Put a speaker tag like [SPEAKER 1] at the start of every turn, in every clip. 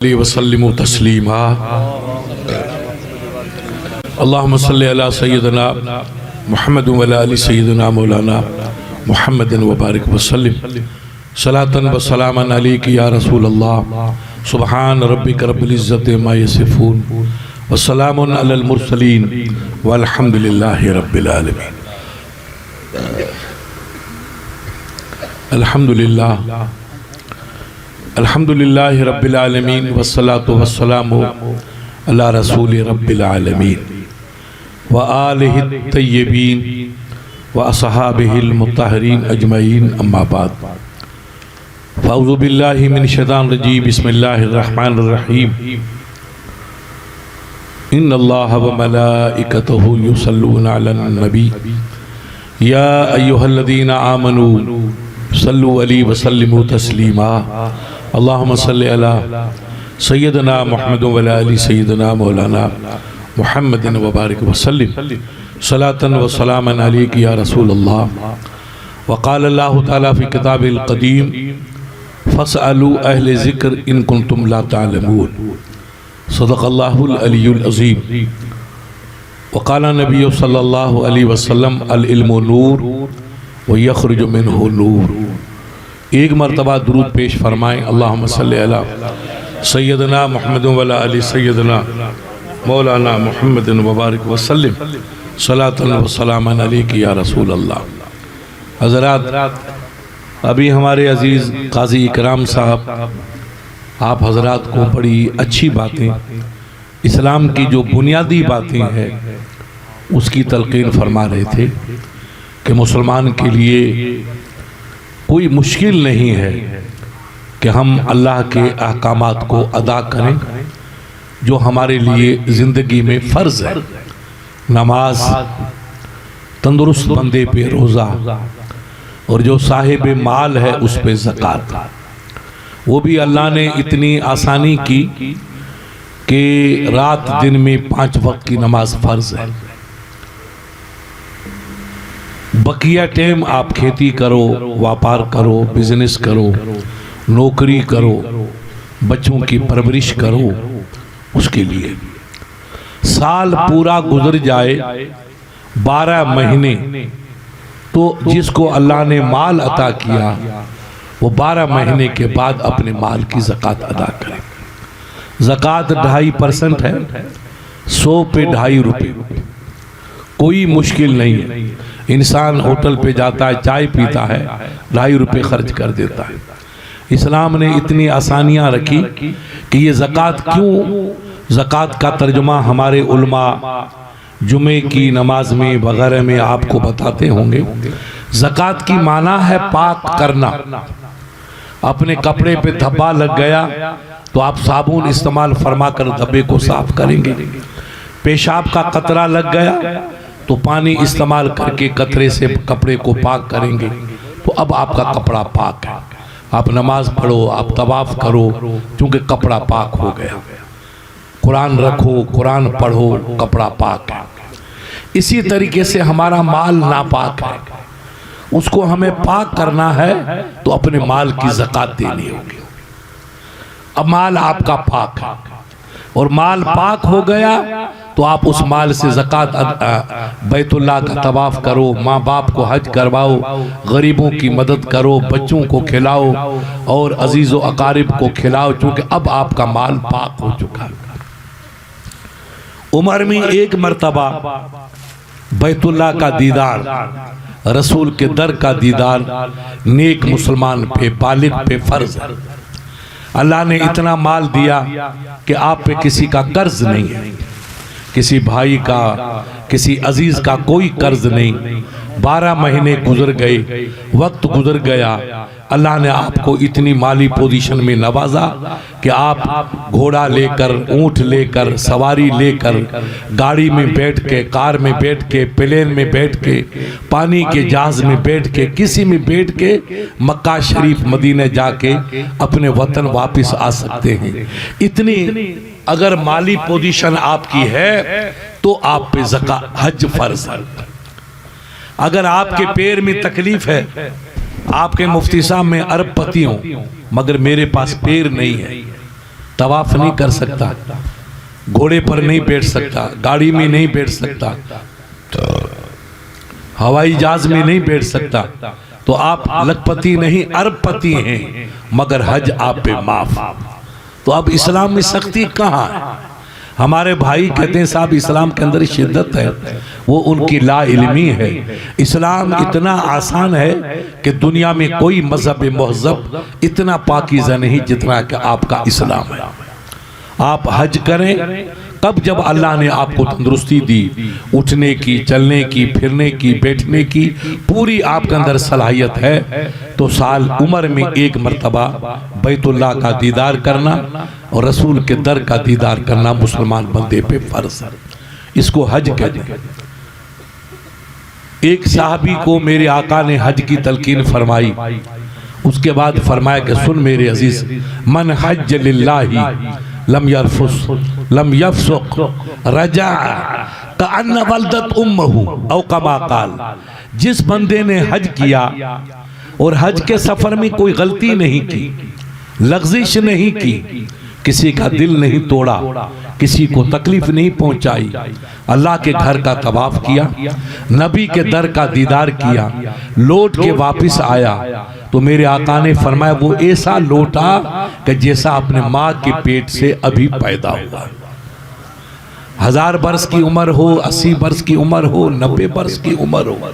[SPEAKER 1] वसल्लिमु तस्लीमा। अल्लाहुम्मा सल्लि अला सय्यिदना मुहम्मद व अला आलि सय्यिदना मौलाना मुहम्मदिन व बारिक वसल्लिम सलातन व सलामन अलैका या रसूल अल्लाह। सुब्हान रब्बिक रब्बिल इज्जति अम्मा यसिफून व सलामुन अलल मुरसलीन वल्हम्दुलिल्लाहि रब्बिल आलमीन। अल्हम्दुलिल्लाह अल्हम्दुलिल्लाहि रब्बिल आलमीन वस्सलातु वस्सलामु अला रसूलि रब्बिल आलमीन व आलिहि तय्यबीन व असहाबिहिल मुत्तहरीन अजमईन अम्मा बाद। फ़अऊज़ु बिल्लाहि मिनश शैतानिर रजीम बिस्मिल्लाहिर रहमानिर रहीम। इन्नल्लाह व मलाइकतहु युसल्लूना अलन नबी या अय्युहल्लज़ीना आमनू सल्लु अलैहि व सल्लिमू तस्लीमा। अल्लाहुम्मा सल्लि अला सय्यिदना मुहम्मद व अला आलि सय्यिदना मौलाना मुहम्मदिन व बारिक वसल्लिम सलातन व सलामन अलैका या रसूल अल्लाह। व क़ाल अल्लाहु तआला फ़ी किताबिल क़दीम फ़स्अलू अहले ज़िक्र इन कुन्तुम ला तअलमून। सदक़ल्लाहुल अलियुल अज़ीम। व क़ाल नबी सल्लल्लाहु अलैहि वसल्लम अल इल्मु नूर व यख़रुजु मिन्हु नूर। एक मरतबा दुरूद पेश फरमाएँ। अल्लाहुम्मा सल्लि अला सय्यदना मुहम्मद व अला आलि सय्यदना मौलाना मुहम्मदिन व बारिक वसल्लिम सलातन व सलामन अलैका या रसूल अल्लाह। हज़रात, अभी हमारे अज़ीज़ काज़ी इकराम साहब आप हज़रात को बड़ी अच्छी बातें, इस्लाम की जो बुनियादी बातें हैं उसकी तलक़ीन फरमा रहे थे कि मुसलमान के लिए कोई मुश्किल नहीं है कि हम अल्लाह के अहकामात को अदा करें जो हमारे लिए ज़िंदगी में फ़र्ज़ है। नमाज, तंदुरुस्त बंदे पे रोज़ा, और जो साहिब माल है उस पे ज़कात। वो भी अल्लाह ने इतनी आसानी की कि रात दिन में 5 वक्त की नमाज फ़र्ज़ है। बकिया टाइम आप खेती करो, व्यापार करो, बिजनेस करो, नौकरी करो, बच्चों की परवरिश करो, उसके लिए साल पूरा गुजर जाए 12 महीने, तो जिसको अल्लाह ने माल अता किया वो 12 महीने के बाद अपने माल की ज़कात अदा करे। ज़कात 2.5% है, 100 पे 2.5 रुपये। कोई मुश्किल नहीं है। इंसान होटल पे जाता है, चाय पीता है, 2.5 रुपये खर्च कर देता है। इस्लाम ने इतनी आसानियाँ रखी कि ये ज़कात क्यों, ज़कात का तर्जुमा हमारे उलमा जुमे की नमाज में वगैरह में आपको बताते होंगे। ज़कात की माना है पाक करना। अपने कपड़े पे धब्बा लग गया तो आप साबुन इस्तेमाल फरमा कर धब्बे को साफ करेंगे। पेशाब का कतरा लग गया तो पानी इस्तेमाल करके कतरे से कपड़े को पाक करेंगे, तो अब आपका कपड़ा पाक है। आप नमाज पढ़ो, आप तवाफ करो, क्योंकि कपड़ा पाक हो गया। कुरान रखो, कुरान पढ़ो, कपड़ा पाक है। इसी तरीके से हमारा माल नापाक है, उसको हमें पाक करना है तो अपने माल की ज़कात देनी होगी। अब माल आपका पाक है और माल पाक हो गया तो आप उस माल से ज़कात बैतुल्लाह का तवाफ़ करो, माँ बाप को हज करवाओ, गरीबों की मदद करो, बच्चों को खिलाओ और अजीज़ व अकारिब को खिलाओ, क्योंकि अब आपका माल पाक हो चुका है। उमर में एक मरतबा बैतुल्लाह का दीदार, रसूल के दर का दीदार नेक मुसलमान पे, बालिग पे फ़र्ज़ है। अल्लाह ने इतना माल दिया कि आप पे किसी का कर्ज नहीं है, किसी भाई का, किसी अजीज का कोई कर्ज नहीं। 12 महीने गुजर गए, वक्त गुजर गया, अल्लाह ने आपको इतनी माली पोजीशन में नवाजा कि आप घोड़ा लेकर, ऊँट लेकर, सवारी लेकर, गाड़ी में बैठ के, कार में बैठ के, प्लेन में बैठ के, पानी के जहाज में बैठ के, किसी में बैठ के मक्का शरीफ मदीने जाके अपने वतन वापस आ सकते हैं। इतनी अगर माली पोजीशन आपकी है तो आप पे ज़कात, हज फर्ज है। अगर आपके पैर में तकलीफ है, आपके मुफ्ती साहब में अरबपति हूँ मगर मेरे पास पैर नहीं है, तवाफ नहीं कर सकता, घोड़े पर नहीं बैठ सकता, गाड़ी में नहीं बैठ सकता, हवाई जहाज में नहीं बैठ सकता, तो आप लखपति नहीं अरबपति हैं, मगर हज आप पे माफ। तो अब इस्लाम में सख्ती कहाँ है? हमारे भाई कहते हैं साहब इस्लाम के अंदर शिद्दत है, वो उनकी ला इल्मी है। इस्लाम इतना आसान है कि दुनिया में कोई मजहब महजब इतना पाकीज़ा नहीं जितना कि आपका इस्लाम है। आप हज करें तब जब अल्लाह ने आपको तंदुरुस्ती दी, उठने की, चलने की, फिरने की, बैठने की पूरी आपके अंदर सलाहियत है, तो साल उम्र में एक मर्तबा बैतुल्लाह का दीदार करना और रसूल के दर का दीदार करना मुसलमान बंदे पे फर्ज है। इसको हज कहते हैं। एक साहबी को मेरे आका ने हज की तलकीन फरमाई, उसके बाद फरमाया कि सुन मेरे अजीज, मन हज लिल्लाही लम यरफुस लम यफसुक रजा कअन्न वलदत उम्महु औ कमा काल। जिस बंदे ने हज किया और हज के सफर में कोई गलती नहीं की, लग़्ज़िश नहीं की, किसी का दिल नहीं तोड़ा, किसी को तकलीफ नहीं पहुंचाई, अल्लाह के घर का तवाफ किया, नबी के दर का दीदार किया, लौट के वापस आया, तो मेरे आका ने फरमाया वो ऐसा लौटा कि जैसा अपने माँ के पेट से अभी पैदा हुआ। 1000 वर्ष की उम्र हो, 80 वर्ष की उम्र हो, 90 वर्ष की उम्र हो,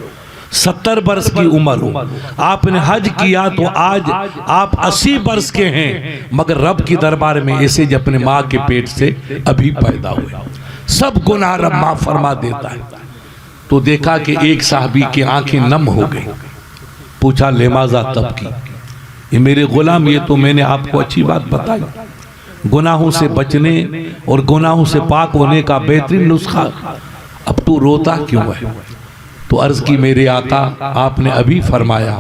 [SPEAKER 1] 70 वर्ष की उम्र हो, आपने हज किया तो आज आप 80 वर्ष के हैं, मगर रब की दरबार में ऐसे जब अपने माँ के पेट से अभी पैदा हुए, सब गुनाह रब माफ फरमा देता है। तो देखा कि एक साहबी की आंखें नम हो गई। पूछा लेमाजा तब की? ये मेरे गुलाम, ये तो मैंने आपको अच्छी बात बताई, गुनाहों से बचने और गुनाहों से पाक होने का बेहतरीन नुस्खा, अब तू रोता क्यों है? तो अर्ज की मेरे आका आपने अभी फरमाया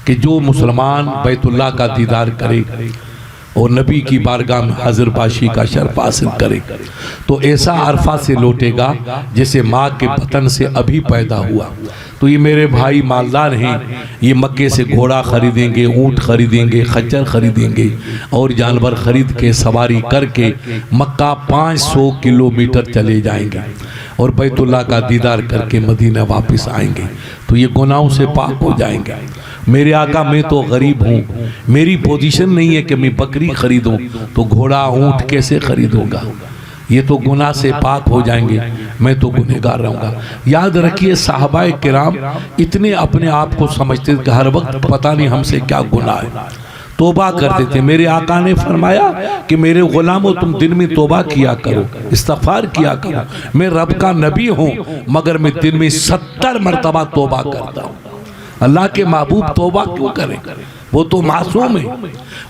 [SPEAKER 1] कि जो मुसलमान बैतुल्लाह का दीदार करे और नबी की बारगाह में हाजिर बाशी का शर्फ हासिल करे तो ऐसा अरफा से लौटेगा जैसे माँ के बतन से अभी पैदा हुआ। तो ये मेरे भाई मालदार हैं, ये मक्के से घोड़ा खरीदेंगे, ऊँट खरीदेंगे, खच्चर खरीदेंगे और जानवर खरीद के सवारी करके मक्का 500 किलोमीटर चले जाएंगे और बैतुल्लाह का दीदार करके मदीना वापस आएंगे, तो ये गुनाहों से पाक हो जाएंगे। मेरे आका मैं तो गरीब हूँ, मेरी पोजीशन नहीं है कि मैं बकरी खरीदूँ, तो घोड़ा ऊँट कैसे खरीदूँगा? ये तो गुनाह से पाक हो जाएंगे, मैं तो गुनहगार रहूँगा। याद रखिए साहबाए किराम इतने अपने आप को समझते थे कि हर वक्त पता नहीं हमसे क्या गुनाह है, तोबा करते थे। मेरे आका ने फरमाया कि मेरे गुलामों तुम दिन में तोबा किया करो, इस्तगफार किया करो। मैं रब का नबी हूँ मगर मैं दिन में 70 मरतबा तोबा करता हूँ। अल्लाह के महबूब तोबा क्यों करें? वो तो मासूम है,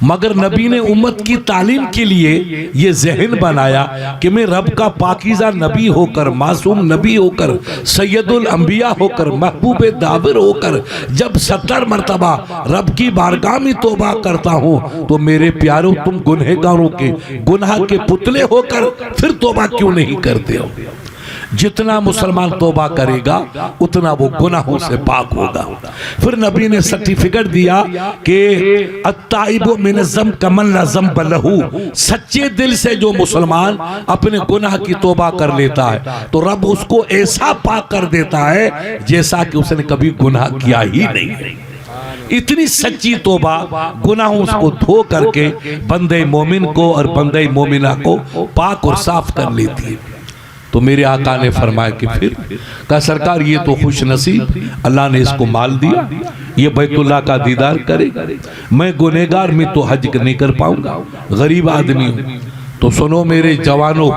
[SPEAKER 1] मगर नबी ने उम्मत की तालीम के लिए ये जहन बनाया कि मैं रब का पाकीज़ा नबी होकर, मासूम नबी होकर, सैयदुल अंबिया होकर, महबूब दाविर होकर जब 70 मरतबा रब की बारगाह में तोबा करता हूँ तो मेरे प्यारों तुम गुनहगारों के गुनाह के पुतले होकर फिर तोबा क्यों नहीं करते हो? जितना मुसलमान तौबा करेगा उतना वो गुनाहों से पाक होगा। फिर नबी ने सर्टिफिकेट दिया कि अत्ताइबु मिन ज़म कमन ला ज़म्ब लहू, सच्चे दिल से जो मुसलमान अपने गुनाह की तौबा कर लेता है तो रब उसको ऐसा पाक कर देता है जैसा कि उसने कभी गुनाह किया ही नहीं है। इतनी सच्ची तौबा गुनाहों को धो करके बंदे मोमिन को और बंदे मोमिना को पाक और साफ कर लेती है। तो मेरे आका ने फरमाया कि फिर कहा सरकार ये तो खुश नसीब, अल्लाह ने इसको माल दिया, ये बैतुल्लाह का दीदार करे, मैं गुनहगार में तो हज नहीं कर पाऊंगा, गरीब आदमी हूँ। तो सुनो मेरे जवानों,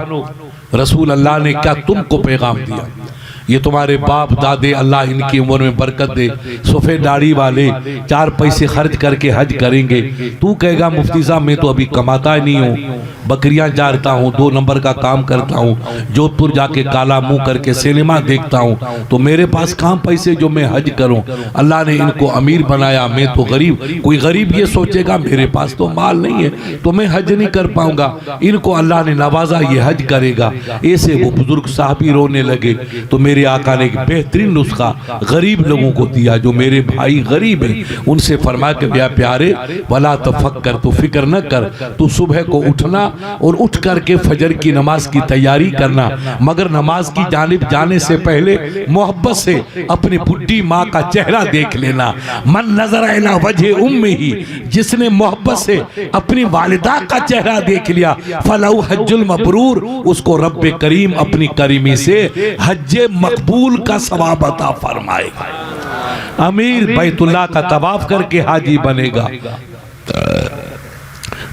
[SPEAKER 1] रसूल अल्लाह ने क्या तुमको पैगाम दिया? ये तुम्हारे बाप दादे अल्लाह इनकी उम्र में बरकत दे, सफ़ेद दाढ़ी वाले 4 पैसे खर्च करके हज करेंगे। तू कहेगा मुफ्ती साहब मैं तो अभी कमाता ही नहीं हूँ, बकरियां चारता हूँ, 2 नंबर का काम करता हूँ, जोधपुर जाके काला मुंह करके सिनेमा देखता हूँ, तो मेरे पास कहाँ पैसे जो मैं हज करूँ? अल्लाह ने इनको अमीर बनाया, मैं तो गरीब। कोई गरीब ये सोचेगा मेरे पास तो माल नहीं है तो मैं हज नहीं कर पाऊंगा, इनको अल्लाह ने नवाजा, ये हज करेगा। ऐसे वो बुजुर्ग साहबी रोने लगे। तो मेरे आका ने एक बेहतरीन नुस्खा गरीब लोगों को दिया, जो मेरे भाई गरीब हैं उनसे फरमा के दिया, प्यारे वला तफक्कर, तो फिक्र न कर, तू सुबह को उठना और उठ करके फजर की नमाज की तैयारी करना, मगर नमाज की जानिब जाने से पहले मोहब्बत से अपनी बुढ़ी माँ का चेहरा देख लेना। मन नजर इला वजह उम्मी ही, जिसने मोहब्बत से अपनी वालिदा का चेहरा देख लिया, फलहु हज्जुल मबरूर, उसको रब्बे करीम अपनी करीमी से हज्जे मकबूल का सवाब अता फरमाएगा। अमीर बैतुल्लाह का तवाफ करके हाजी बनेगा,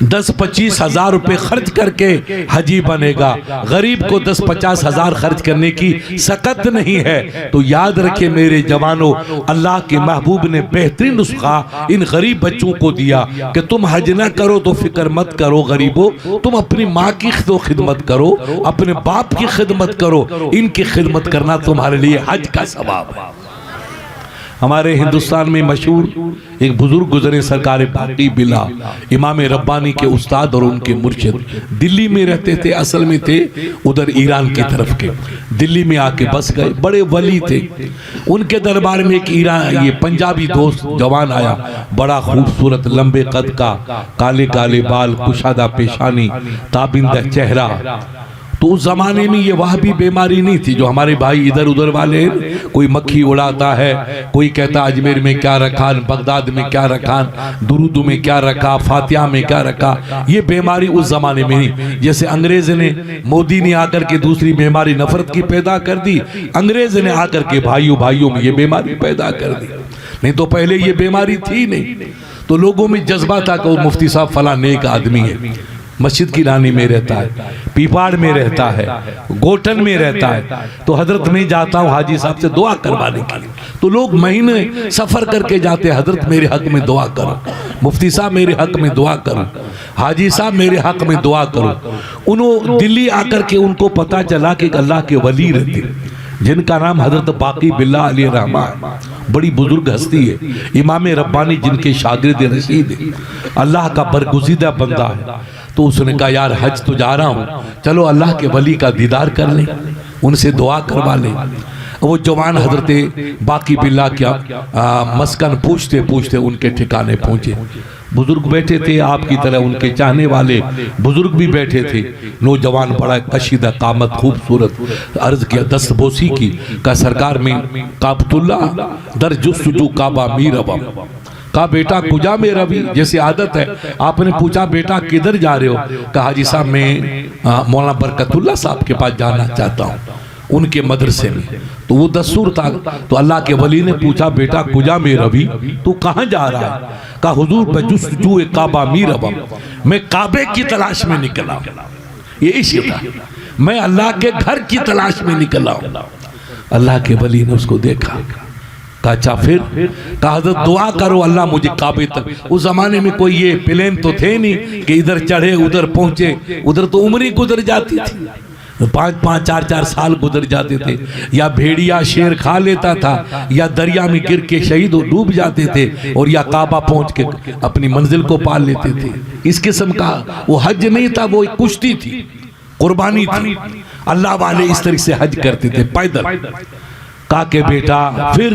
[SPEAKER 1] 10-25 हजार रुपए खर्च करके हजी बनेगा। गरीब को 10-50 हजार खर्च करने की सकत नहीं है। तो याद रखे मेरे जवानों, अल्लाह के महबूब ने बेहतरीन नुस्खा इन गरीब बच्चों को दिया कि तुम हज ना करो तो फिक्र मत करो गरीबों, तुम अपनी माँ की खिदमत करो, अपने बाप की खिदमत करो, इनकी खिदमत करना तुम्हारे लिए हज का सवाब है। हमारे हिंदुस्तान में मशहूर एक बुजुर्ग गुजरे, सरकार बाकी बिला, इमाम रब्बानी के उस्ताद और उनके मुर्शिद, दिल्ली में रहते थे, असल में थे उधर ईरान की तरफ के, दिल्ली में आके बस गए, बड़े वली थे। उनके दरबार में एक ईरान ये पंजाबी दोस्त जवान आया, बड़ा खूबसूरत, लंबे कद का, काले काले बाल, कुशादा पेशानी, ताबिंदा चेहरा। तो उस जमाने में ये वह भी बीमारी नहीं थी जो हमारे भाई इधर उधर वाले, कोई मक्खी उड़ाता है, कोई कहता अजमेर में क्या रखा, बगदाद में क्या रखा, दुरूद में क्या रखा, फातिहा में क्या रखा, ये बीमारी उस जमाने में नहीं। जैसे अंग्रेज ने, मोदी ने आकर के दूसरी बीमारी नफरत की पैदा कर दी, अंग्रेज ने आकर के भाइयों भाइयों में ये बीमारी पैदा कर दी, नहीं तो पहले ये बीमारी थी नहीं। तो लोगों में जज्बा था कि वो मुफ्ती साहब फला नेक आदमी है, मस्जिद की रानी में रहता है, पीपाड़ में रहता है, गोटन में रहता है, तो हजरत में जाता हूँ हाजी साहब से दुआ करवाने के लिए। तो लोग महीने सफर करके जाते, हजरत मेरे हक में दुआ करो, मुफ्ती साहब मेरे हक में दुआ करो, हाजी साहब मेरे हक में दुआ करो। उन्होंने दिल्ली आकर के उनको पता चला कि अल्लाह के वली रहते, जिनका नाम हजरत बाकी बिल्ला अली रहमा है, बड़ी बुजुर्ग हस्ती है, इमाम रब्बानी जिनके शागिर्द रशीद है, अल्लाह का बरगुज़ीदा बंदा है। तो उसने कहा यार हज तो जा रहा हूँ, चलो अल्लाह के वली का दीदार कर लें, उनसे दुआ करवा लें। वो जवान हजरत बाकी बिल्ला क्या मस्कन पूछते पूछते उनके ठिकाने पहुंचे। बुजुर्ग बैठे थे आपकी तरह, उनके चाहने वाले बुजुर्ग भी बैठे थे। नौजवान बड़ा कशीदा कामत खूबसूरत अर्ज किया दस्तबोसी की का सरकार में काबतुल्ला दर जुस्तजू काबा मीर अबम, कहा बेटा कुजा में रवि, जैसे आदत है आपने पूछा बेटा किधर जा रहे हो, कहा हाजी साहब मैं मौलाना बरकतुल्ला साहब के पास जाना चाहता हूँ, उनके मदरसे में। तो वो दस्तूर था। तो अल्लाह के वली ने पूछा बेटा कुजा में रवि, तू कहाँ जा रहा है, कहा हुजूर बजुस्तजू काबा मीर अबम, मैं काबे की तलाश में निकला, ये इश्क था, मैं अल्लाह के घर की तलाश में निकला हूँ। अल्लाह के वली ने उसको देखा, कहा अच्छा फिर, कहा हज़रत दुआ करो अल्लाह मुझे काबे तक। उस जमाने में कोई ये प्लेन तो थे नहीं कि इधर चढ़े उधर पहुंचे, उधर तो उम्र ही गुजर जाती थी, 5-5 4-4 साल गुजर जाते थे, या भेड़िया शेर खा लेता था, या दरिया में गिर के शहीद डूब जाते थे, और या काबा पहुंच के अपनी मंजिल को पाल लेते थे। इस किस्म का वो हज नहीं था, वो एक कुश्ती थी, कुर्बानी थी। अल्लाह वाले इस तरह से हज करते थे पैदल। कहा के बेटा फिर,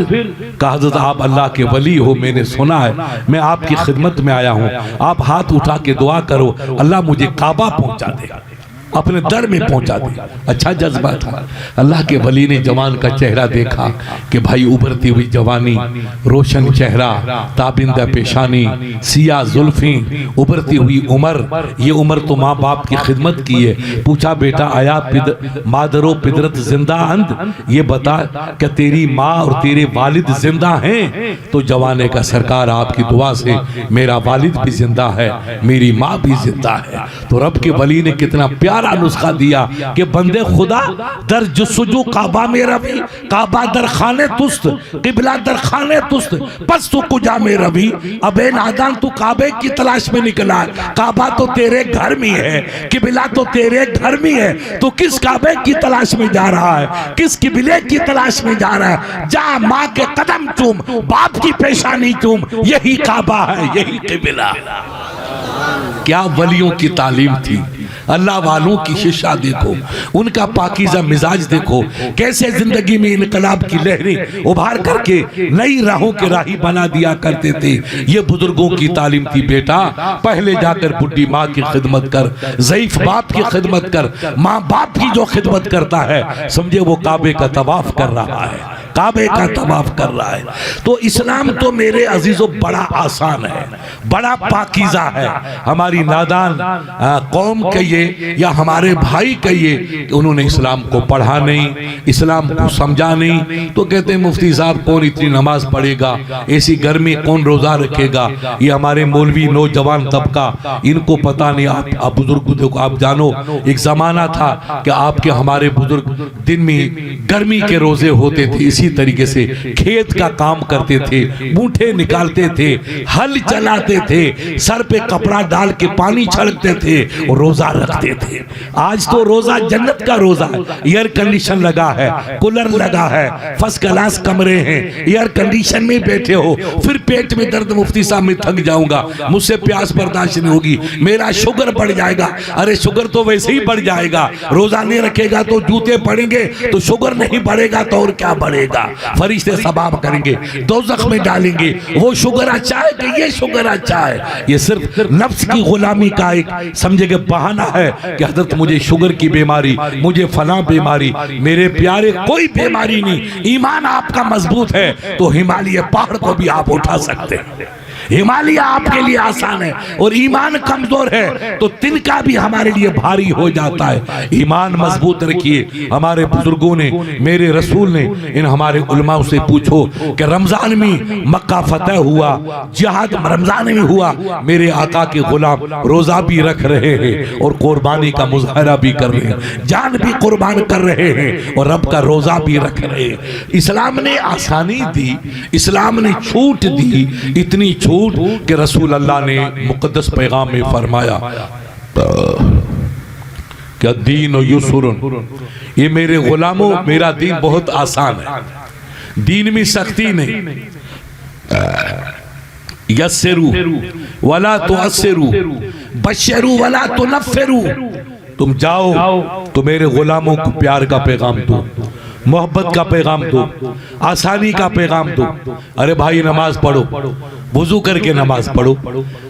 [SPEAKER 1] कहा हज़रत आप अल्लाह के वली हो, मैंने सुना है, मैं आपकी खिदमत में आया हूँ, आप हाथ उठा के दुआ करो अल्लाह मुझे काबा पहुँचा दे, अपने दर में पहुंचा दे। अच्छा जज्बा था। अल्लाह के वली ने जवान का चेहरा देखा कि भाई उभरती हुई जवानी, रोशन चेहरा, ताबिंदा पेशानी, सिया जुल्फी, उभरती हुई उम्र, ये उम्र तो माँ बाप की खिदमत की है। पूछा बेटा आया मादरो पिदरत जिंदा अंद, ये बता क्या तेरी माँ और तेरे वालिद जिंदा हैं? तो जवाने का सरकार आपकी दुआ से मेरा वालिद भी जिंदा है, मेरी माँ भी जिंदा है। तो रब के वली ने कितना प्यार नुस्खा दिया कि बंदे खुदा दर जुस्सुजू काबा में रवि, काबा दर खाने तुस्त, किबला दर खाने तुस्त, बस तू कुजा में रवि। अबे नादान तू काबे की तलाश में निकला, काबा तो तेरे घर में है, किबला तो तेरे घर में है, तो किस काबे की तलाश में जा रहा है, किस किबले की तलाश में जा रहा है? जा माँ के कदम चूम, बाप की पेशानी चूम, यही काबा है, यही किबला। क्या वलियों की तालीम थी। अल्लाह वालों की शिक्षा देखो, उनका पाकीज़ा मिजाज देखो, कैसे जिंदगी में इनकलाब की लहरें उभार करके नई राहों के राही बना दिया करते थे। ये बुजुर्गों की तालीम थी बेटा। पहले जाकर बुढ़ी माँ की खिदमत कर, ज़ईफ बाप की खिदमत कर। माँ बाप की जो खिदमत करता है समझे वो काबे का तवाफ कर रहा है, काबे का तवाफ कर रहा है। तो इस्लाम तो मेरे अजीजों बड़ा आसान है, बड़ा पाकीज़ा है। हमारी नादान कौम कहिए या हमारे भाई कहिए, उन्होंने इस्लाम को पढ़ा नहीं, इस्लाम को समझा नहीं, तो कहते हैं मुफ्ती साहब कौन इतनी नमाज पढ़ेगा, ऐसी गर्मी कौन रोजा रखेगा। ये हमारे मौलवी नौजवान तबका, इनको पता नहीं। आप बुजुर्ग देखो, आप जानो एक जमाना था कि आपके हमारे बुजुर्ग दिन में गर्मी के रोजे होते थे, इसी तरीके से खेत का काम करते थे, बूटे निकालते थे, हल चलाते थे, सर पे कपड़ा डाल के पानी छिड़कते थे और रोजा रखते थे। आज तो रोजा जन्नत का रोजा है, एयर कंडीशन लगा है, कूलर लगा है, फर्स्ट क्लास कमरे हैं, एयर कंडीशन में बैठे हो, फिर पेट में दर्द, मुफ्ती साहब मैं थक जाऊंगा, मुझसे प्यास बर्दाश्त नहीं होगी, मेरा शुगर बढ़ जाएगा। अरे शुगर तो वैसे ही बढ़ जाएगा, रोजा नहीं रखेगा तो जूते पड़ेंगे, तो शुगर नहीं बढ़ेगा तो और क्या बढ़ेगा। फरिश्ते सबाब करेंगे, दोज़ख में डालेंगे। वो शुगर अच्छा है कि ये शुगर अच्छा है? ये सिर्फ नफ्स की गुलामी का एक समझे कि बहाना है कि हजरत मुझे शुगर की बीमारी, मुझे फला बीमारी। मेरे प्यारे कोई बीमारी नहीं। ईमान आपका मजबूत है तो हिमालय पहाड़ को भी आप उठा सकते हैं। हिमालय आपके लिए आसान है, और ईमान कमजोर है तो तिनका भी हमारे लिए भारी हो जाता है। ईमान मजबूत रखिए। हमारे बुजुर्गों ने, मेरे रसूल ने, इन हमारे उलमाओं से पूछो कि रमजान में मक्का फतह हुआ, जिहाद रमजान में हुआ, मेरे आका के गुलाम रोजा भी रख रहे हैं और कुर्बानी का मुजाहरा भी कर रहे हैं, जान भी कुर्बान कर रहे हैं और रब का रोजा भी रख रहे हैं। इस्लाम ने आसानी दी, इस्लाम ने छूट दी, इतनी छूट कि रसूल अल्लाह ने मुकद्दस पैगाम में फरमाया क्या दीन और युसरुन, ये मेरे गुलामों मेरा दीन बहुत आसान है, दीन में सख्ती नहीं। यस्सिरू वला तुअस्सिरू बश्शिरू वला तुनफ्फिरू, तुम जाओ तो मेरे गुलामों को प्यार का पैगाम दो, मोहब्बत का पैगाम दो, आसानी का पैगाम दो। अरे भाई नमाज पढ़ो, वुजू करके नमाज पढ़ो।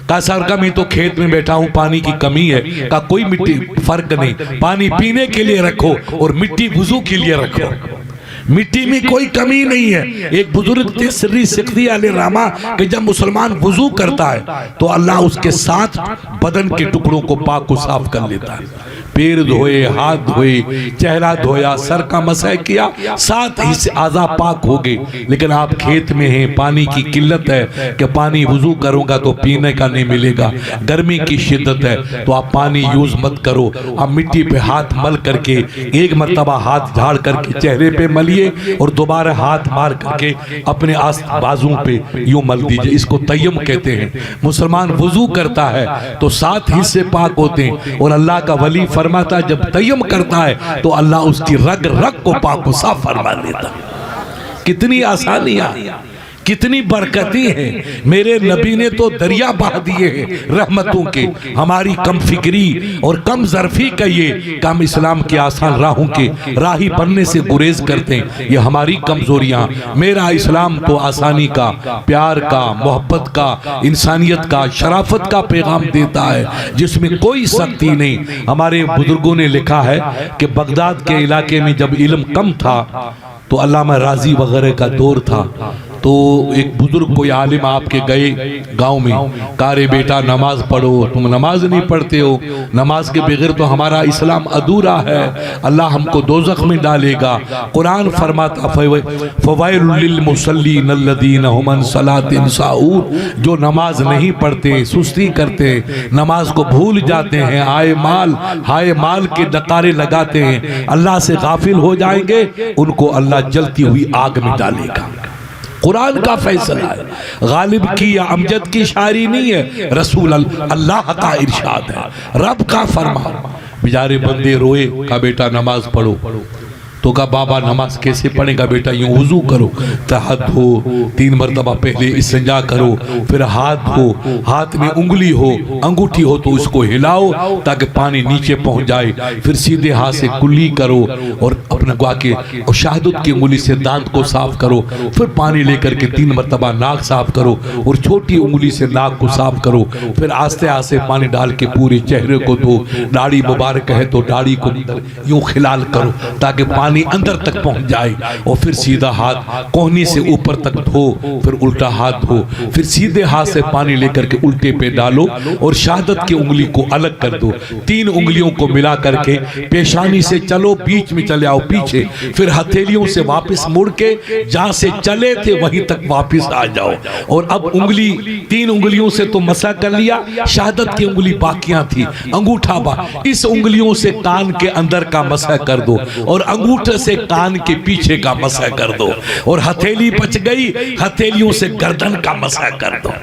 [SPEAKER 1] का सर का मैं तो खेत में बैठा हूँ, पानी की कमी है। का कोई मिट्टी फर्क नहीं, पानी पीने के लिए रखो और मिट्टी वुजू के लिए रखो, मिट्टी में कोई कमी नहीं है। एक बुजुर्ग थे सिर्री सिक्ती अली रामा कि जब मुसलमान वुजू करता है तो अल्लाह उसके साथ बदन के टुकड़ों को पाक को साफ कर लेता है। पैर धोए, हाथ धोए, चेहरा धोया, सर का मसह किया, साथ ही से आज़ा पाक हो गए। लेकिन आप खेत में हैं, पानी की किल्लत है कि पानी वुजू करूंगा तो पीने का नहीं मिलेगा, गर्मी की शिद्दत है तो आप पानी यूज मत करो। आप मिट्टी पे हाथ मल करके एक मर्तबा हाथ झाड़ करके चेहरे पे मलिए और दोबारा हाथ मार करके अपने आस बाजुओं पे यूं मल दीजिए। इसको तय्यम कहते हैं। मुसलमान वुजू करता है तो सात हिस्से पाक होते हैं और अल्लाह का वली फरमाता है जब तय्यम करता है तो अल्लाह उसकी रग रग को पाक साफ फरमा लेता है। कितनी आसानियां, कितनी बरकती हैं। मेरे नबी ने तो दरिया बहा दिए हैं रहमतों के। हमारी कम फिक्री और कम जरफी का ये काम इस्लाम के आसान राहों के राही बनने से गुरेज करते हैं। ये हमारी कमजोरियां। मेरा इस्लाम तो आसानी का, प्यार का, मोहब्बत का, इंसानियत का, शराफत का पैगाम देता है जिसमें कोई सख्ती नहीं। हमारे बुजुर्गों ने लिखा है कि बगदाद के इलाके में जब इल्म कम था तो अल्लामा राजी वगैरह का दौर था, तो एक बुजुर्ग कोई आलिम आपके गए गांव में, कहा रे बेटा नमाज पढ़ो, तुम नमाज नहीं पढ़ते हो, नमाज के बगैर तो हमारा इस्लाम अधूरा है, अल्लाह हमको दोज़ख में डालेगा। कुरान फरमाता फवैलुल लिल मुसल्लीन अल्लज़ीना हुम अन सलातिहिम साहून, जो नमाज नहीं पढ़ते, सुस्ती करते, नमाज को भूल जाते हैं, हाय माल के डकारे लगाते हैं, अल्लाह से गाफिल हो जाएंगे, उनको अल्लाह जलती हुई आग में डालेगा। कुरान का फैसला है, गालिब की या अमजद की शायरी नहीं है, रसूल अल्लाह का इरशाद है, रब का फरमान। बेचारे बंदे रोए, कहा बेटा नमाज पढ़ो, तो कहा बाबा नमाज कैसे पढ़ेगा बेटा, यूं वुजू करो, तो हाथ धो, 3 मरतबा पहले इस्तिंजा करो, फिर हाथ धो, हाथ में उंगली हो, अंगूठी हो तो उसको हिलाओ ताकि पानी नीचे पहुंच जाए, फिर सीधे हाथ से कुल्ली करो और अपना गुआ के और शहादत की उंगली से दांत को साफ करो, फिर पानी लेकर के 3 मरतबा नाक साफ करो और छोटी उंगली से नाक को साफ करो, फिर आस्ते आस्ते पानी डाल के पूरे चेहरे को धो, दाढ़ी मुबारक है तो दाढ़ी को यूं खिलाल करो ताकि पानी अंदर तक पहुंच जाए, और फिर सीधा हाथ कोहनी से ऊपर तक धो, फिर उल्टा हाथ धो, फिर सीधे हाथ से पानी लेकर के उल्टे पे डालो और शहादत की उंगली को अलग कर दो, 3 उंगलियों को मिला करके पेशानी से चलो, बीच में चले आओ पीछे, फिर हथेलियों से वापस मुड़ के जहां से चले थे वहीं तक वापस आ जाओ। और अब उंगली 3 उंगलियों से तो मसा कर लिया, शहादत की उंगली बाकियां थी, अंगूठा बा, इस उंगलियों से कान के अंदर का मसा कर दो और अंगूठे से कान के पीछे का मसा कर दो, और हथेली बच गई, हथेलियों से गर्दन का मसा कर दो।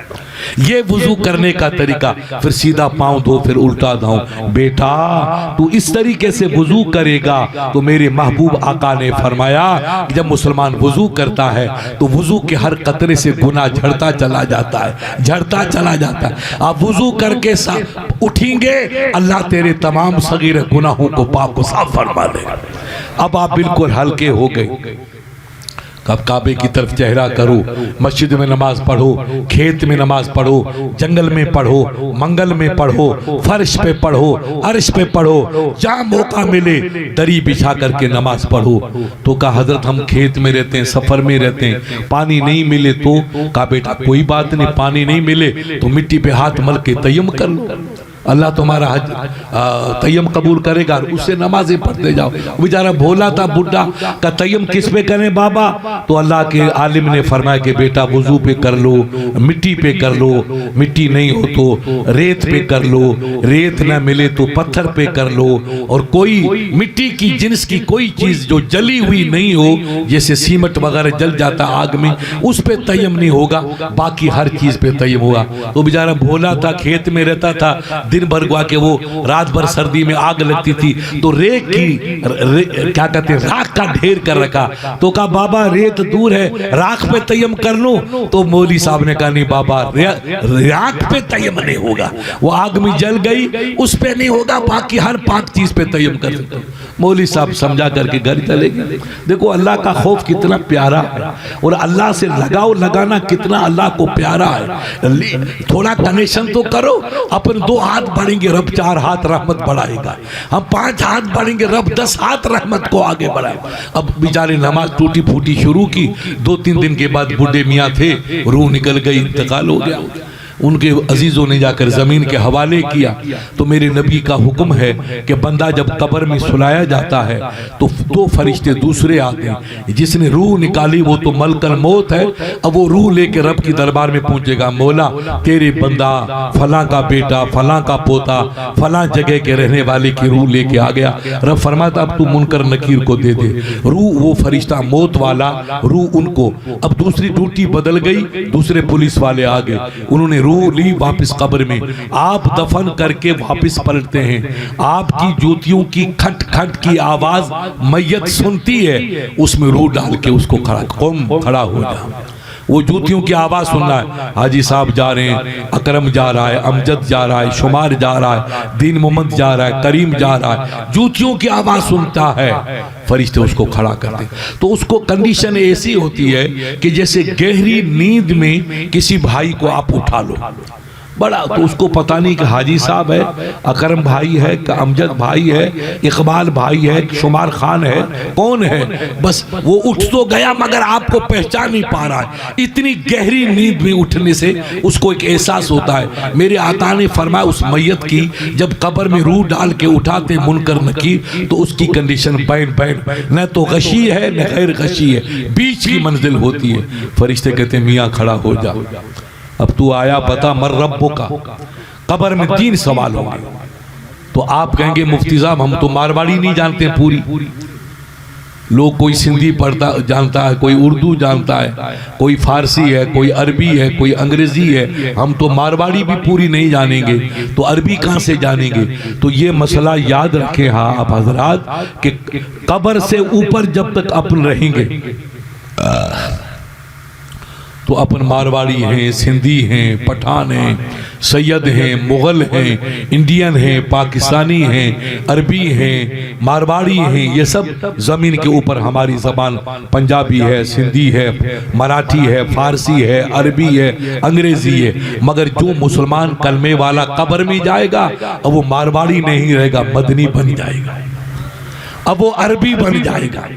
[SPEAKER 1] ये वुजू करने का तरीका। फिर सीधा पांव धो, फिर उल्टा धो। बेटा तू इस तरीके से वुजू करेगा तो मेरे महबूब आका ने फरमाया कि जब मुसलमान वुजू करता है तो वुजू के हर कतरे से गुनाह झड़ता चला जाता है, झड़ता चला जाता है। आप वुजू करके उठेंगे, अल्लाह तेरे तमाम सगीर गुनाहों को पाक को साफ फरमा दे। अब आप बिल्कुल हल्के हो गए। अब काबे की तरफ चेहरा करो, मस्जिद में नमाज पढ़ो, खेत में नमाज पढ़ो, जंगल में पढ़ो, मंगल में पढ़ो, फर्श पे पढ़ो, अर्श पे पढ़ो, जहाँ मौका मिले दरी बिछा करके नमाज पढ़ो। तो कहा हजरत हम खेत में रहते हैं, सफर में रहते हैं, पानी नहीं मिले तो? कहा बेटा कोई बात नहीं, पानी नहीं मिले तो मिट्टी पे हाथ मल के तयम कर लो, अल्लाह तुम्हारा हज तयम कबूल करेगा, उससे नमाजें पढ़ते जाओ। बेचारा भोला था बुढ़ा का तयम किस पे करें बाबा? तो अल्लाह के आलिम ने फरमाया कि बेटा वुजू पे कर लो, मिट्टी पे कर लो, मिट्टी नहीं हो तो रेत पे कर लो, रेत ना मिले तो पत्थर पे कर लो, और कोई मिट्टी की जिन्स की कोई चीज जो जली हुई नहीं हो, जैसे सीमेंट वगैरह जल जाता आग में, उस पे तयम नहीं होगा, बाकी हर चीज पे तयम होगा। तो बेचारा भोला था, खेत में रहता था, दिन भर गुआ के वो रात भर सर्दी में आग लगती थी तो रेत की क्या कहते हैं राख का ढेर कर रखा। तो कहा बाबा रेत दूर है, राख पे तयम कर लो। तो मौली साहब ने कहा नहीं बाबा राख पे तयम नहीं होगा, वो आग में जल गई उस पे नहीं होगा, बाकी हर 5 चीज पे तयम कर सकते हो। मौली साहब समझा करके घर चले गए। देखो अल्लाह का खौफ कितना प्यारा है और अल्लाह से लगाव लगाना कितना अल्लाह को प्यारा है। थोड़ा कनेक्शन तो करो, अपन 2 हाथ बढ़ेंगे रब 4 हाथ रहमत बढ़ाएगा, हम 5 हाथ बढ़ेंगे रब 10 हाथ रहमत को आगे बढ़ाएगा। अब बेचारे नमाज टूटी फूटी शुरू की, 2-3 दिन के बाद बूढ़े मियाँ थे, रूह निकल गई, इंतकाल हो गया। उनके अजीजों ने जाकर जमीन के हवाले किया। तो मेरे नबी का हुक्म है कि बंदा जब कब्र में सुलाया जाता है तो 2 फरिश्ते दूसरे आते हैं, जिसने रूह निकाली वो तो मलकल मौत है, अब वो रूह लेके रब की दरबार में पहुंचेगा, मौला तेरे बंदा फलां का बेटा, फलां का पोता, फलां जगह के रहने वाले की रूह लेके आ गया। रब फरमाता अब तू मुनकर नकीर को दे दे रूह, वो फरिश्ता मौत वाला रूह उनको। अब दूसरी ड्यूटी बदल गई, दूसरे पुलिस वाले आ गए, उन्होंने रूह ली वापस कब्र में। आप दफन करके वापस पलटते हैं, आपकी जूतियों की खट खट की आवाज मैयत सुनती है, उसमें रूह डाल के उसको खड़ा हो जा। वो जूतियों की आवाज सुनना है, हाजी साहब जा रहे हैं, अकरम जा रहा है, अमजद जा रहा है, शुमार जा रहा है, दीन मोहम्मद जा रहा है, करीम जा रहा है, जूतियों की आवाज सुनता है, फरिश्ते उसको खड़ा करते। तो उसको कंडीशन ऐसी होती है कि जैसे गहरी नींद में किसी भाई को आप उठा लो, बड़ा तो उसको पता नहीं कि हाजी साहब है, अकरम भाई है, अमजद भाई है, इकबाल भाई है, शुमार खान है, कौन है, बस वो उठ तो गया मगर आपको पहचान नहीं पा रहा है। इतनी गहरी नींद में उठने से उसको एक एहसास होता है। मेरे आका ने फरमाया उस मैयत की जब कब्र में रूह डाल के उठाते मुनकर नकीर तो उसकी कंडीशन बैन बैन, न तो गशी है न गैर गशी है, बीच की मंजिल होती है। फरिश्ते कहते मियाँ खड़ा हो जा, अब तू आया बता मर रब्बो का। कब्र में 3 सवाल होंगे। तो आप कहेंगे मुफ्ती साहब हम तो मारवाड़ी नहीं जानते पूरी, लोग कोई सिंधी पढ़ता जानता है, कोई उर्दू जानता है, कोई फारसी है, कोई अरबी है, कोई अंग्रेजी है। हम तो मारवाड़ी भी पूरी नहीं जानेंगे तो अरबी कहाँ से जानेंगे। तो ये मसला याद रखें हाँ आप हजरात कि कब्र से ऊपर जब तक अपन रहेंगे तो अपन मारवाड़ी हैं, सिंधी हैं, पठान हैं, सैयद हैं, मुग़ल हैं, इंडियन हैं, पाकिस्तानी हैं, अरबी हैं, मारवाड़ी हैं, ये सब ज़मीन के ऊपर हमारी ज़बान पंजाबी है, सिंधी है, मराठी है, फारसी है, अरबी है, अंग्रेज़ी है। मगर जो मुसलमान कलमे वाला कब्र में जाएगा अब वो मारवाड़ी नहीं रहेगा, मदनी बन जाएगा, अब वो अरबी बन जाएगा।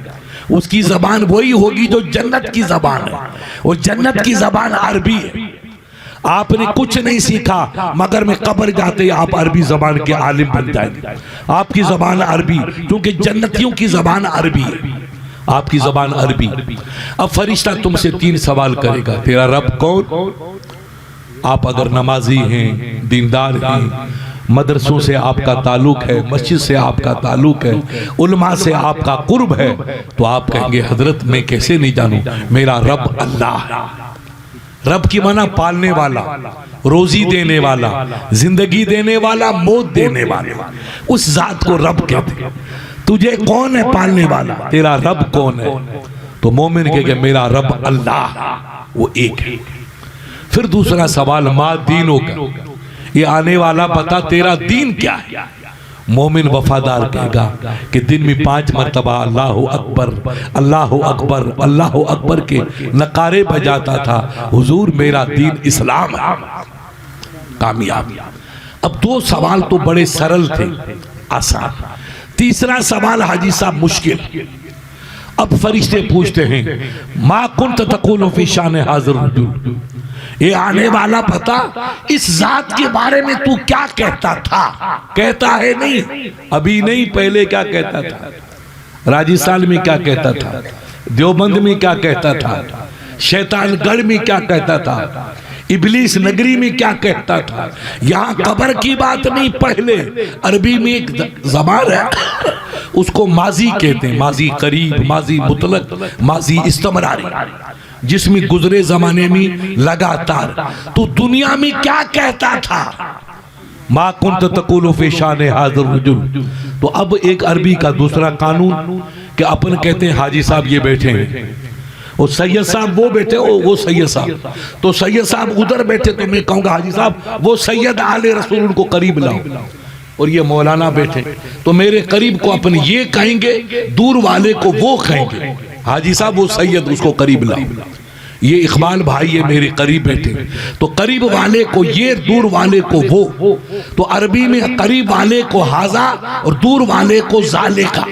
[SPEAKER 1] उसकी जबान वही होगी जो जन्नत की जबान है, और जन्नत की जबान अरबी है। आपने कुछ नहीं सीखा मगर में कब्र जाते आप अरबी जबान के आलिम बन जाएंगे। आपकी जबान अरबी, क्योंकि जन्नतियों की जबान अरबी है, आपकी जबान अरबी। अब फरिश्ता तुमसे 3 सवाल करेगा, तेरा रब कौन? आप अगर नमाजी हैं, दीनदार हैं, मदरसों से आपका ताल्लुक है, मस्जिद से आपका ताल्लुक है, उलमा से आपका कुर्ब है, तो आप कहेंगे हजरत मैं कैसे नहीं जानूं, मेरा रब अल्लाह है। रब की माना पालने वाला, रोजी देने वाला, जिंदगी देने वाला, मौत देने वाला, उस जात को रब कहते हैं। तुझे कौन है पालने वाला, तेरा रब कौन है? तो मोमिन कहेगा मेरा रब अल्लाह, वो एक है। फिर दूसरा सवाल माँ दीनों का, ये आने वाला बता तेरा दीन क्या है। मोमिन वफादार कहेगा कि दिन में 5 मरतबा अल्लाह अकबर, अल्लाह अकबर, अल्लाह अकबर के नकारे बजाता था, हुजूर मेरा दीन इस्लाम है। कामयाब। अब 2 सवाल तो बड़े सरल थे, आसान। तीसरा सवाल हाजी साहब मुश्किल। अब फरिश्ते पूछते हैं मा कुंत तक़ूलु फी शान हाज़िर रजुल, ये आने वाला पता इस जात के बारे में तू क्या कहता था? कहता है नहीं, अभी नहीं, पहले क्या कहता था? राजस्थान में क्या कहता था? देवबंद में क्या कहता था? शैतानगढ़ में क्या कहता था? इबलीस नगरी में क्या कहता था? यहाँ कब्र की बात नहीं, पहले अरबी में एक ज़बान है उसको माजी कहते हैं, माजी करीब, माजी मुतलक, माजी इस्तमरारी, जिसमें गुजरे जमाने में लगातार। तो दुनिया में क्या कहता था? मा कुंत तक़ूलु फी शान हाज़िर रजुल। तो अब एक अरबी का दूसरा कानून कि अपन कहते हैं हाजी साहब ये बैठे हैं, और सैयद साहब वो बैठे, वो सैयद साहब, तो सैयद साहब उधर बैठे तो मैं कहूँगा हाजी साहब वो सैयद आले रसूल उनको करीब लाओ, और ये मौलाना बैठे तो मेरे करीब को अपन ये कहेंगे, दूर वाले को वो कहेंगे, हाजी साहब वो सैयद उसको करीब लाओ। ये इकबाल भाई ये मेरे करीब बैठे, तो करीब वाले को ये, दूर वाले को वो। तो अरबी में करीब वाले को हाजा और दूर वाले को जाले का।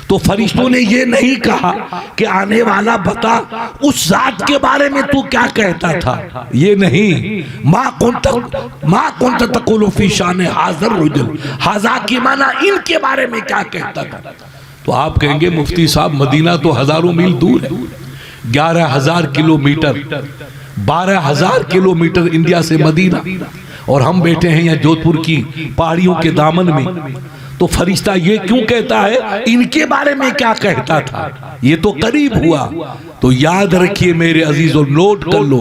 [SPEAKER 1] तो फरिश्तों ने ये नहीं कहा कि आने वाला बता उस जात के बारे में तू क्या कहता था, ये नहीं। माँ कुंत तक़ूलु फी शान हाज़िर रजुल, हाजा की माना इनके बारे में क्या कहता था। तो आप कहेंगे मुफ्ती साहब मदीना तो हजारों मील दूर है, 11,000 किलोमीटर, 12,000 किलोमीटर इंडिया से मदीना, और हम बैठे हैं यहाँ जोधपुर की पहाड़ियों के दामन में। तो फरिश्ता ये क्यों कहता है इनके बारे में क्या कहता था, ये तो करीब हुआ। तो याद रखिए मेरे अजीजों, नोट कर लो,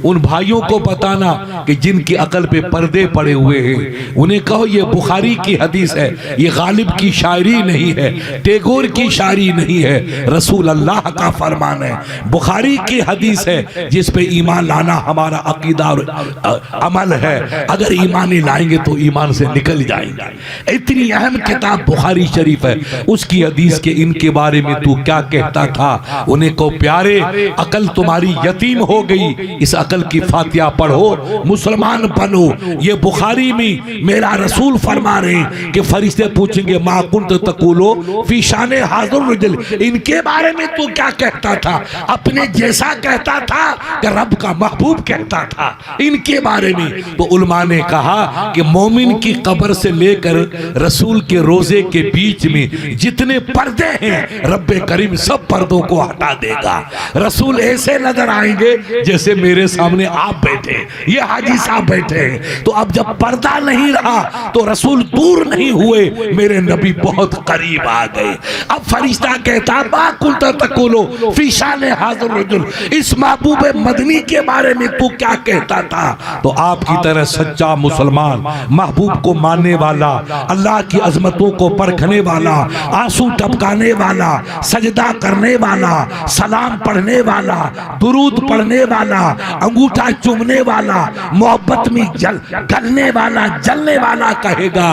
[SPEAKER 1] उन भाइयों को बताना कि जिनकी अकल पे पर्दे पड़े हुए हैं, उन्हें कहो ये बुखारी की हदीस है, ये गालिब की शायरी नहीं है, टैगोर की शायरी नहीं है, रसूल अल्लाह का फरमान है, बुखारी की हदीस है, जिस पे ईमान लाना हमारा अकीदा और अमल है। अगर ईमान नहीं लाएंगे तो ईमान से निकल जाएंगे। इतनी अहम किताब बुखारी शरीफ है, उसकी हदीस के इनके बारे में तू क्या कहता था। उन्हें को प्यारे अकल तुम्हारी यतीम हो गई, इस अकल की फातिहा पढ़ो, मुसलमान बनो। ये बुखारी में मेरा रसूल फरमा रहे हैं कि फरिश्ते पूछेंगे मा कुंत तक़ूलु फी शान हाज़िर रजुल, इनके बारे में तू क्या कहता था? अपने जैसा कहता था कि रब का महबूब कहता था इनके बारे में? तो उलमा ने कहा कि मोमिन की कब्र से लेकर रसूल के रोजे के बीच में जितने पर्दे हैं रब्बे करीम सब पर्दों को हटा देगा। रसूल ऐसे नजर आएंगे जैसे मेरे सामने आप बैठे, ये हाजी साहब बैठे हैं। तो अब जब पर्दा नहीं रहा तो रसूल दूर नहीं हुए, मेरे नबी बहुत करीब आ गए। अब फरिश्ता कहता बा कुलता तकुलो फी शान हाज़िर रजुल, इस महबूब मदनी के बारे में तू क्या कहता था? तो आपकी तरह सच्चा मुसलमान, महबूब को मानने वाला, अल्लाह की अजमतों को परखने वाला, आंसू टपकाने वाला, सजदा करने वाला, सलाम पढ़ने वाला, दुरूद पढ़ने वाला, अंगूठा चूमने वाला, मोहब्बत में गलने वाला, जलने वाला कहेगा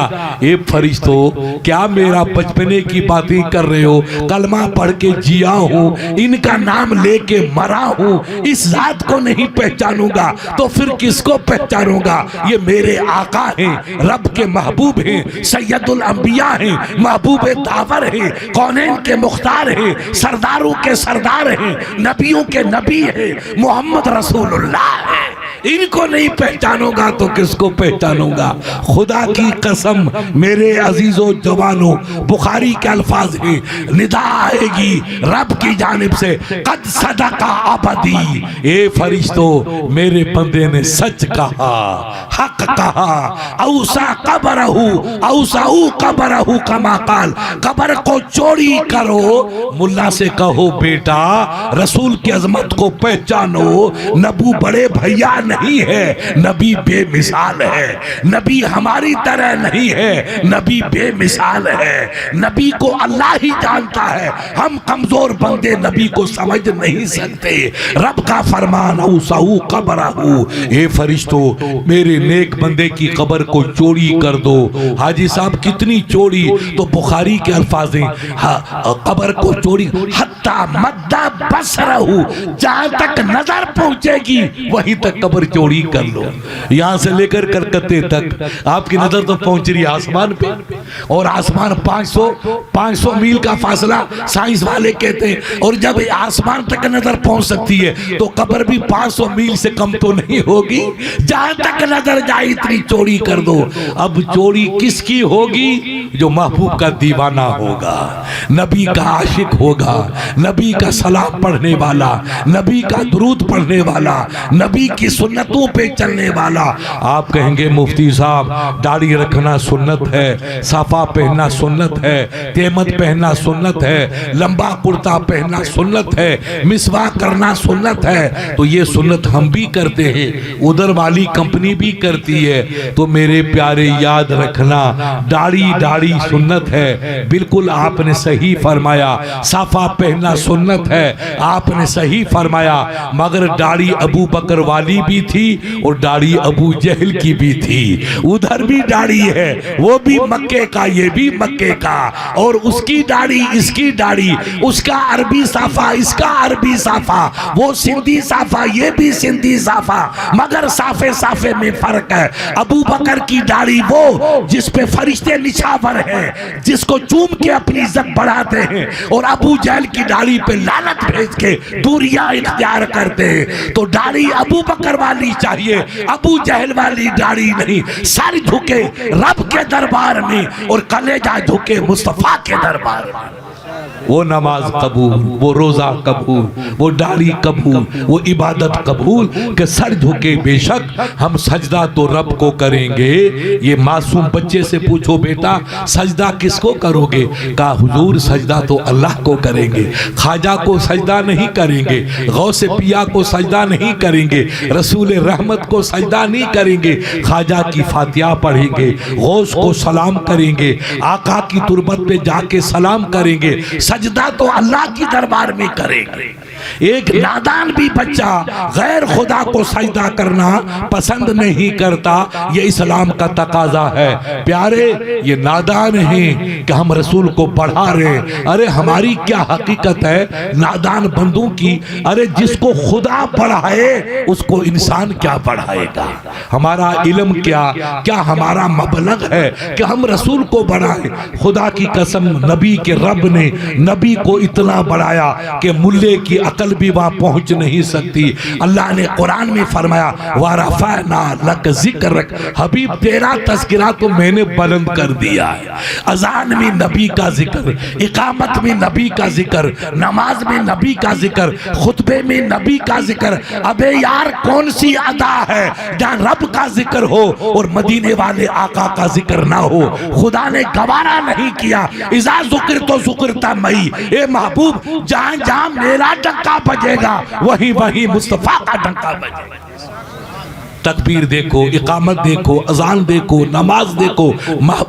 [SPEAKER 1] ए फरिश्तों, क्या मेरा बचपने की बातें कर रहे हो? कलमा पढ़ के जिया हूं, इनका नाम लेके मरा हूं, इस जात को नहीं पहचानूंगा तो फिर किसको पहचानूंगा? ये मेरे आका हैं, रब के महबूब हैं, सैयदुल अंबिया हैं, महबूब दावर हैं, कौनैन के मुख्तार हैं, सरदारों के सरदार हैं, नबियों के नबी हैं, मोहम्मद रसूलुल्लाह है। इनको नहीं पहचानूंगा तो किसको पहचानूंगा? खुदा की कसम मेरे अजीजों जवानों, बुखारी के अल्फाज हैं, निदा आएगी रब की जानिब से, कद सदका अबदी, ए फरिश्तों मेरे बंदे ने सच कहा, हक कहा। औसा कबरहू औसाऊ कबरहू कमा काल, कब्र को चौड़ी करो। मुल्ला से कहो बेटा रसूल की अजमत को पहचानो, नबू बड़े भैया नहीं है, नबी बेमिसाल है। नबी हमारी तरह नहीं है, नबी बेमिसाल है। नबी को अल्लाह ही जानता है, हम कमजोर बंदे नबी को समझ नहीं सकते। रब का फरमान औसाऊ कबरहू, ए फरिश्तों मेरे नेक बंदे की कब्र को चौड़ी कर दो। हाजी साहब कितनी चौड़ी? तो बुखारी के अल्फाज हैं, कब्र को चौड़ी हत्ता मद्दा बसरहू, जहां तक नजर पहुंचेगी वहीं तक कब्र चौड़ी कर लो। यहां से लेकर कलकत्ते तक आपकी नजर तो पहुंच रही है आसमान पे, और आसमान 500 मील का फासला साइंस वाले कहते हैं, और जब आसमान तक नजर पहुंच सकती है तो कब्र भी 500 मील से कम तो नहीं होगी। जहां तक नजर जाए इतनी चौड़ी कर दो। अब चौड़ी किसकी होगी? जो महबूब का दीवाना होगा, नबी का आशिक होगा, नबी का सलाम पढ़ने वाला, नबी का दुरूद पढ़ने वाला, नबी की सुन्नतों पे चलने वाला। आप कहेंगे मुफ्ती साहब दाढ़ी रखना सुन्नत है, साफा पहनना सुन्नत है, तेमत पहनना सुन्नत है, लंबा कुर्ता पहनना सुन्नत है, मिसवाक करना सुन्नत है। तो ये सुन्नत हम भी करते हैं, उधर वाली कंपनी भी करती है। तो मेरे प्यारे याद रखना, दाढ़ी सुन्नत है, बिल्कुल आपने सही फरमाया। साफा पहनना सुन्नत है, आपने सही फरमाया। मगर दाढ़ी अबू बकर वाली भी थी और दाढ़ी अबू जहल की भी थी। उधर भी दाढ़ी है, वो भी मक्के का, ये भी मक्के का, और उसकी दाढ़ी इसकी दाढ़ी, उसका अरबी साफा इसका अरबी साफा, वो सिंधी साफा ये भी सिंधी साफा, मगर साफे साफे में फर्क है। अबू बकर की दाढ़ी वो जिस पे फरिश्ते निछावर हैं, जिसको चूम के अपनी इज्जत बढ़ाते हैं, और अबू जहल की दाढ़ी पे लानत भेज के दूरियां इख्तियार करते हैं। तो दाढ़ी अबू बकर वाली चाहिए, अबू जहल वाली दाढ़ी नहीं। सर झुके रब के दरबार में और कलेजा झुके मुस्तफा के दरबार में। वो नमाज कबूल, वो रोजा कबूल, वो दाढ़ी कबूल, वो इबादत कबूल के सर झुके। बेशक हम सजदा तो रब को करेंगे। ये मासूम बच्चे से पूछो बेटा सजदा किसको करोगे? कहा हुजूर सजदा तो अल्लाह को करेंगे, ख्वाजा को सजदा नहीं करेंगे, गौसे पिया को सजदा नहीं करेंगे, रसूल रहमत को सजदा नहीं करेंगे, ख्वाजा की फातिहा पढ़ेंगे, गौस को सलाम करेंगे, आका की तुरबत पे जाके सलाम करेंगे। सजदा तो अल्लाह की दरबार में करेंगे। एक नादान भी बच्चा गैर खुदा को सजदा करना पसंद नहीं करता, ये इस्लाम का तकाजा है। प्यारे ये नादान हैं कि हम रसूल को बढ़ा रहे। अरे हमारी क्या हकीकत है नादान बंदों की? अरे जिसको खुदा बढ़ाए उसको इंसान क्या बढ़ाएगा? हमारा इल्म क्या हमारा मबलग है कि हम रसूल को बढ़ाए? खुदा की कसम नबी के रब ने नबी को इतना बढ़ाया कि मुल्ले की अकल भी वहां पहुंच नहीं सकती। अल्लाह ने कुरान में फरमाया वरफ़अना लक ज़िक्रक, हबीब तेरा तज़किरा तो मैंने बुलंद कर दिया है। अजान में नबी का जिक्र, इकामत में नबी का जिक्र, नमाज में नबी का जिक्र, खुतबे में नबी का जिक्र। अबे यार कौन सी अदा है जहां रब का जिक्र हो और मदीने वाले आका का जिक्र ना हो। खुदा ने गवारा नहीं किया इज़ा ज़ुकिर तो ज़ुकिरता मई, ए महबूब जहां जहां मेरा डंका बजेगा वहीं वहीं मुस्तफा का डंका बजेगा। तकबीर देखो, इकामत देखो, अजान देखो, नमाज देखो,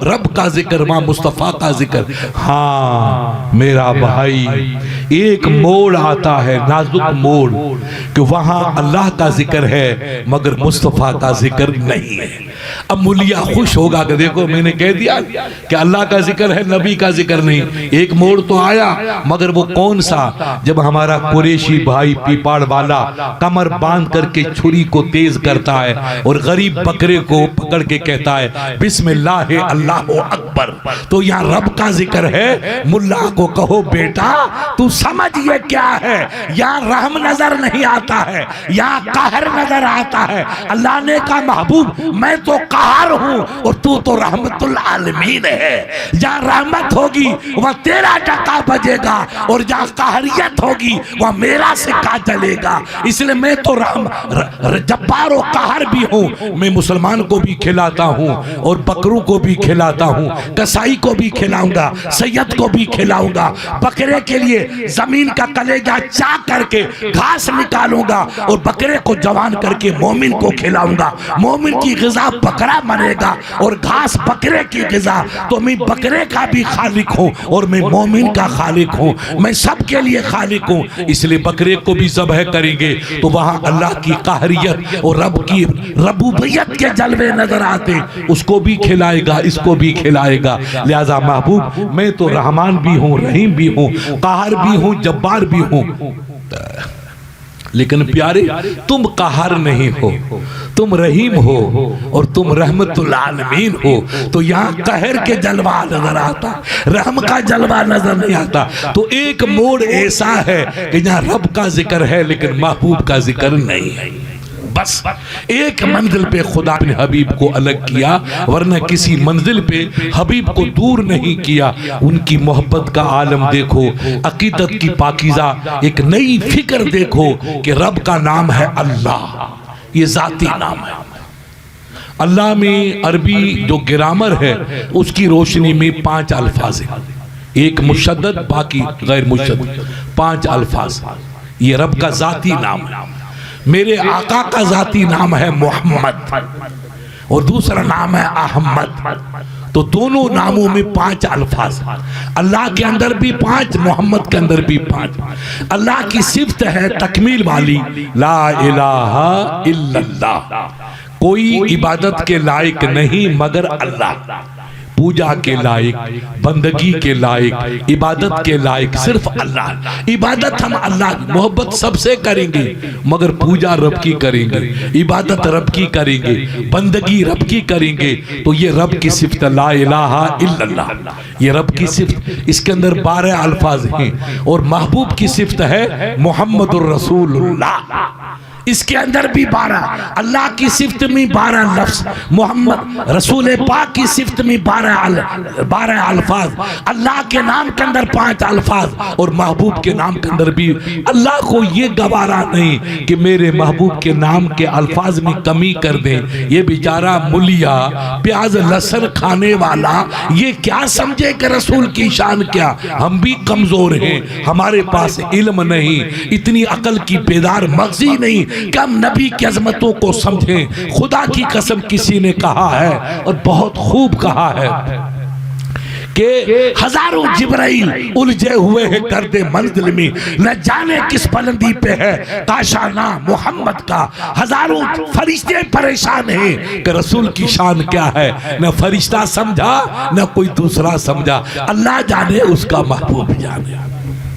[SPEAKER 1] रब का जिक्र, मां मुस्तफ़ा का जिक्र। हाँ मेरा भाई, एक मोड़ आता है, नाजुक मोड़, कि वहां अल्लाह का जिक्र है मगर मुस्तफ़ा का जिक्र नहीं है। अब मुलिया खुश होगा कि देखो मैंने कह दिया कि अल्लाह का जिक्र है, नबी का जिक्र नहीं। एक मोड़ तो आया मगर वो कौन सा, जब हमारा कुरैशी भाई पीपाड़ वाला कमर बांध करके छुरी को तेज करता है और गरीब बकरे को पकड़ के कहता है बिस्मिल्लाह अल्लाहु अकबर। तो यहाँ रब का जिक्र है। मुल्ला को कहो बेटा तू समझ ये क्या है, यहाँ रहम नजर नहीं आता है, यहाँ कहर नजर आता है। अल्लाह ने कहा महबूब मैं तो कहर हूँ और तू तो रहमतुल आलमीन है। जहाँ रहमत होगी वह तेरा डंका बजेगा और जहाँ कहरियत होगी वह मेरा सिक्का चलेगा। इसलिए मैं तो जब्बार और कहर भी हूँ। मैं मुसलमान को भी खिलाता हूँ और बकरों को भी खिलाता हूँ, कसाई को भी खिलाऊंगा, सैयद को भी खिलाऊंगा। बकरे के लिए जमीन का कलेजा चाक करके घास निकालूंगा और बकरे को जवान करके मोमिन को खिलाऊंगा। मोमिन की ग़िज़ा बकरा मरेगा और घास बकरे की ग़िज़ा। तो मैं बकरे का भी खालिक हूँ और मैं मोमिन का खालिक हूँ, मैं सबके लिए खालिक हूँ। इसलिए बकरे को भी ज़बह करेंगे तो वहाँ अल्लाह की कहरियत और रब की रबूबियत के जलवे नजर आते। उसको भी खिलाएगा, इसको भी खिलाएगा। लिहाजा महबूब मैं तो रहमान भी हूँ, रहीम भी हूँ, कहर भी हूँ, जब्बार भी हूँ। लेकिन प्यारे तुम कहर नहीं हो, तुम रहीम हो और तुम रहमतुल आलमीन हो। तो यहाँ कहर के जलवा नजर आता, रहम का जलवा नजर नहीं आता। तो एक मोड़ ऐसा है कि जहाँ रब का जिक्र है लेकिन महबूब का जिक्र नहीं है। बस एक मंजिल पे खुदा अपने हबीब को अलग किया, वरना किसी मंजिल पे हबीब को दूर नहीं किया। उनकी मोहब्बत का आलम देखो, अकीदत की पाकीज़ा एक नई फिक्र देखो कि रब का नाम है अल्लाह, ये जाती नाम है। अल्लाह में अरबी जो ग्रामर है उसकी रोशनी में 5 अल्फाज है, एक मुशद्दद बाकी गैर मुशद्दद, 5 अल्फाज। ये रब का जाती नाम है। मेरे आका का जाती नाम है मोहम्मद और दूसरा नाम है अहमद। तो दोनों नामों में 5 अल्फाज, अल्लाह के अंदर भी 5, मोहम्मद के अंदर भी 5। अल्लाह की सिफ्त है तकमील वाली, ला इलाहा इल्लल्लाह, कोई इबादत के लायक नहीं मगर अल्लाह। पूजा के लायक, बंदगी के लायक, इबादत के लायक सिर्फ अल्लाह। इबादत हम अल्लाह, मोहब्बत सबसे करेंगे मगर पूजा रब की करेंगे, इबादत रब की करेंगे, बंदगी रब की करेंगे। तो ये रब की सिफ्त ला इलाहा इल्लल्लाह, ये रब की सिफ्त, इसके अंदर 12 अल्फाज हैं। और महबूब की सिफ्त है मोहम्मदुर रसूलुल्लाह, इसके अंदर भी 12। अल्लाह की सिफ्त में 12 लफ्ज, मोहम्मद रसूल पाक की सिफ्त में 12 अल्फाज, अल्लाह के नाम के अंदर 5 अल्फाज और महबूब के नाम के अंदर भी। अल्लाह को ये गवारा नहीं कि मेरे महबूब के नाम के अल्फाज में कमी कर दें। ये बेचारा मुलिया प्याज लहसुन खाने वाला ये क्या समझे कि रसूल की शान क्या। हम भी कमजोर हैं, हमारे पास इल्म नहीं, इतनी अकल की बेदार मगजी नहीं कि हम नबी की अजमतों को समझें। खुदा की कसम किसी ने कहा है और बहुत खूब कहा है कि हजारों जिब्राइल उलझे हुए हैं गर्दे मंजिल में, न जाने किस बुलंदी पे है काशाना मोहम्मद का। हजारों फरिश्ते परेशान हैं कि रसूल की शान क्या है। न फरिश्ता समझा न कोई दूसरा समझा, अल्लाह जाने उसका महबूब जाने।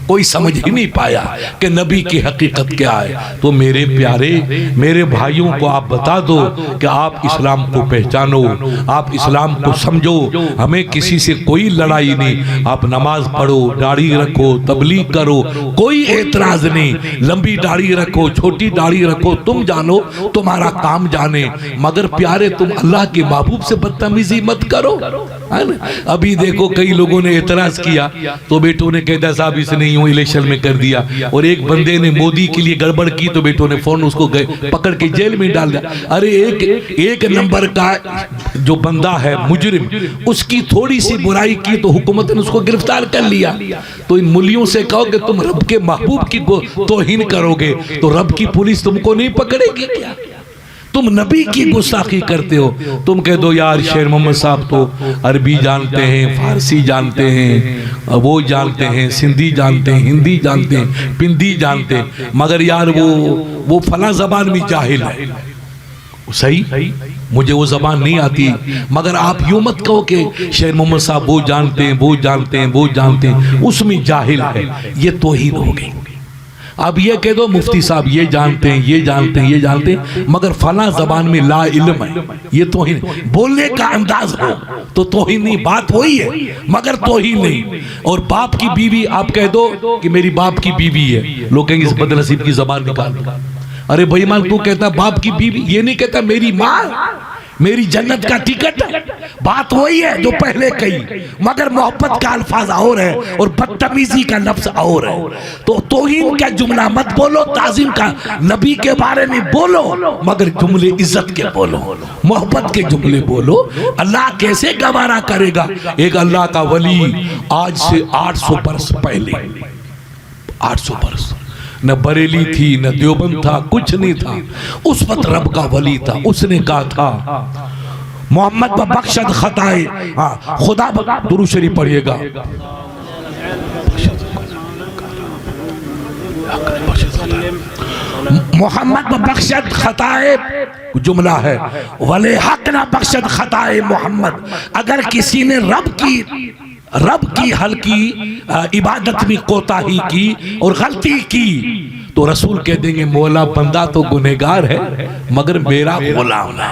[SPEAKER 1] कोई समझ ही नहीं पाया कि नबी की हकीकत क्या है। तो मेरे प्यारे, मेरे भाइयों को आप बता दो कि आप इस्लाम को पहचानो, आप इस्लाम को समझो। हमें किसी से कोई लड़ाई नहीं। आप नमाज पढ़ो, दाढ़ी रखो, तबलीग करो, कोई एतराज नहीं। लंबी दाढ़ी रखो, छोटी दाढ़ी रखो, तुम जानो, तुम्हारा काम जाने। मगर प्यारे, तुम अल्लाह के महबूब से बदतमीजी मत करो, है ना। अभी देखो कई लोगों ने एतराज किया तो बेटों ने कहता साहब इसने यूं इलेक्शन में कर दिया, और एक बंदे ने मोदी के लिए गड़बड़ की तो बेटों ने फौरन उसको पकड़ के जेल में डाल दिया। अरे एक नंबर का जो बंदा है मुजरिम, उसकी थोड़ी सी बुराई की तो हुकूमत ने उसको गिरफ्तार कर लिया। तो इन मुलियों से कहो कि तुम रब के महबूब की तौहीन करोगे तो रब की पुलिस तुमको नहीं पकड़ेगी क्या? तुम नबी की गुस्ताखी करते हो। तुम कह दो यार शेर मोहम्मद साहब तो अरबी जानते हैं, फारसी जानते हैं, वो जानते हैं, सिंधी जानते हैं, हिंदी जानते हैं, पिंडी जानते हैं, मगर यार वो फला जबान में जाहिल है। सही, मुझे वो जबान नहीं आती, मगर आप यूं मत कहो कि शेर मोहम्मद साहब वो जानते हैं, वो जानते हैं, वो जानते हैं, उसमें जाहिल है। ये तौहीन हो गई। अब ये कह दो मुफ्ती साहब ये जानते हैं, ये जानते हैं, ये जानते हैं, मगर फला जबान में ला इल्म है, ये तौहीन। बोलने का अंदाज हो तो तौहीन नहीं, बात वही है मगर तौहीन नहीं। और बाप की बीवी, आप कह दो कि मेरी बाप की बीवी है, लोग कहेंगे इस बदनसीब की जबान निकाल दो। अरे बेईमान, तू कहता बाप की बीवी, ये नहीं कहता मेरी माँ, मेरी जन्नत का टिकट है। बात वही है जो पहले कही, मगर मोहब्बत का अल्फाज और है और बदतमीजी का लफ्ज और है। तो तौहीन का जुमला मत बोलो, ताज़ीम का नबी के बारे में बोलो, मगर जुमले इज्जत के बोलो, मोहब्बत के जुमले बोलो। अल्लाह कैसे गवारा करेगा? एक अल्लाह का वली आज से 800 बरस पहले, 800 बरस, न बरेली थी न देवबंद था, कुछ नहीं था, उस वक्त रब का वली था। उसने कहा था मोहम्मद ब बख्शद खताए, हाँ खुदा दुरूद शरीफ पढ़िएगा, मोहम्मद ब बख्शद खताए जुमला है, वले हक ना बख्शद खताए मोहम्मद। अगर किसी ने रब की हल्की इबादत में कोताही की और गलती की तो रसूल कह देंगे मौला बंदा तो गुनहगार है मगर मेरा गुलाम है,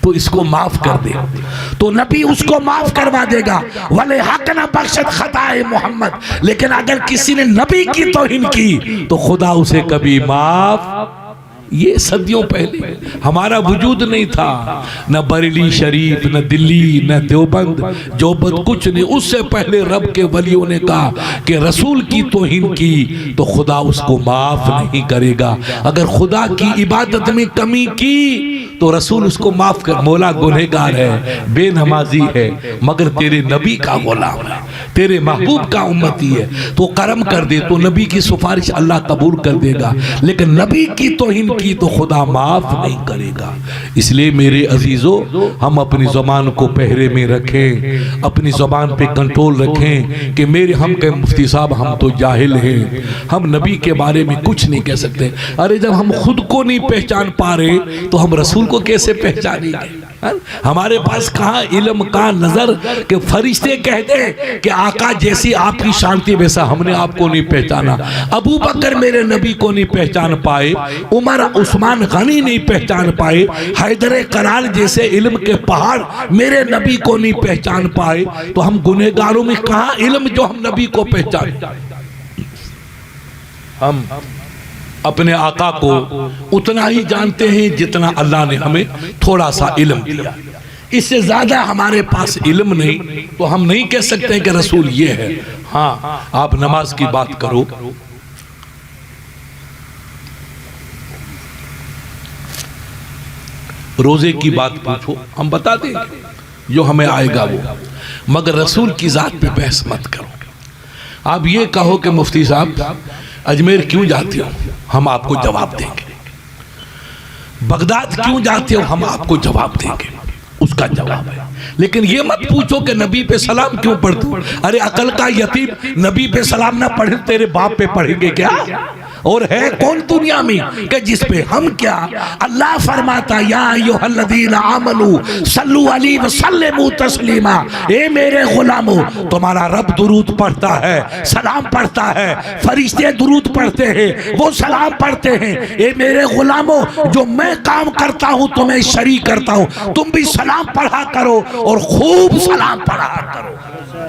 [SPEAKER 1] तो इसको माफ कर दे। तो नबी उसको माफ करवा देगा, वले हक ना बख्शत खताए मोहम्मद। लेकिन अगर किसी ने नबी की तौहीन की तो खुदा उसे कभी माफ। ये सदियों पहले हमारा वजूद नहीं था, न बरेली शरीफ, न दिल्ली, न देवबंद, जोबत, कुछ नहीं। उससे पहले रब के वलियों ने कहा कि रसूल की तौहीन की तो खुदा उसको माफ नहीं करेगा। अगर खुदा की इबादत में कमी की तो रसूल उसको माफ कर। मौला गुनहगार है, बेनमाजी है, मगर तेरे नबी का गुलाम है, तेरे महबूब का उम्मती है, तो करम कर दे तो नबी की सिफारिश अल्लाह कबूल कर देगा। लेकिन नबी की तौहीन की तो खुदा माफ नहीं करेगा। इसलिए मेरे अजीजों, हम अपनी ज़बान को पहरे में रखें, अपनी ज़बान पे कंट्रोल रखें कि मेरे हम कहें मुफ्ती साहब हम तो जाहिल हैं, हम नबी के बारे में कुछ नहीं कह सकते। अरे जब हम खुद को नहीं पहचान पा रहे तो हम रसूल को कैसे पहचानेंगे? हमारे पास कहाँ इल्म, कहाँ नजर कि फरिश्ते कह दे कि आका जैसी आपकी शांति वैसा हमने आपको नहीं पहचाना। अबू बकर मेरे नबी को नहीं पहचान पाए, उमर उस्मान गनी नहीं पहचान पाए, हैदर करार जैसे इल्म के पहाड़ मेरे नबी को नहीं पहचान पाए, तो हम गुनहगारों में कहाँ इल्म जो हम नबी को पहचान। हम अपने आका को उतना ही जानते हैं जितना अल्लाह ने हमें थोड़ा सा इल्म दिया, इससे ज्यादा हमारे पास इल्म नहीं। तो हम नहीं कह सकते हैं कि रसूल ये है। हाँ, आप नमाज की बात करो, रोजे की बात पूछो, हम बता देंगे जो हमें आएगा वो, मगर रसूल की जात पे बहस मत करो। आप ये कहो कि मुफ्ती साहब अजमेर क्यों जाते हो, हम आपको जवाब देंगे। बगदाद क्यों जाते हो, हम आपको जवाब देंगे, उसका जवाब है। लेकिन ये मत पूछो कि नबी पे सलाम क्यों पढ़ते हो। अरे अकल का यतीम, नबी पे सलाम ना पढ़े तेरे बाप पे पढ़ेंगे क्या? और है कौन दुनिया में कि जिस पे हम क्या, अल्लाह फरमाता या अय्युहल्लज़ीना आमनू सल्लु अलैहि व सल्लिमू तस्लीमा, ए मेरे गुलामों, तुम्हारा रब दुरूद पढ़ता है, सलाम पढ़ता है, फरिश्ते दुरूद पढ़ते हैं, वो सलाम पढ़ते हैं। ए मेरे गुलामों, जो मैं काम करता हूं तुम्हें शरीक करता हूं, तुम भी सलाम पढ़ा करो और खूब सलाम पढ़ा करो,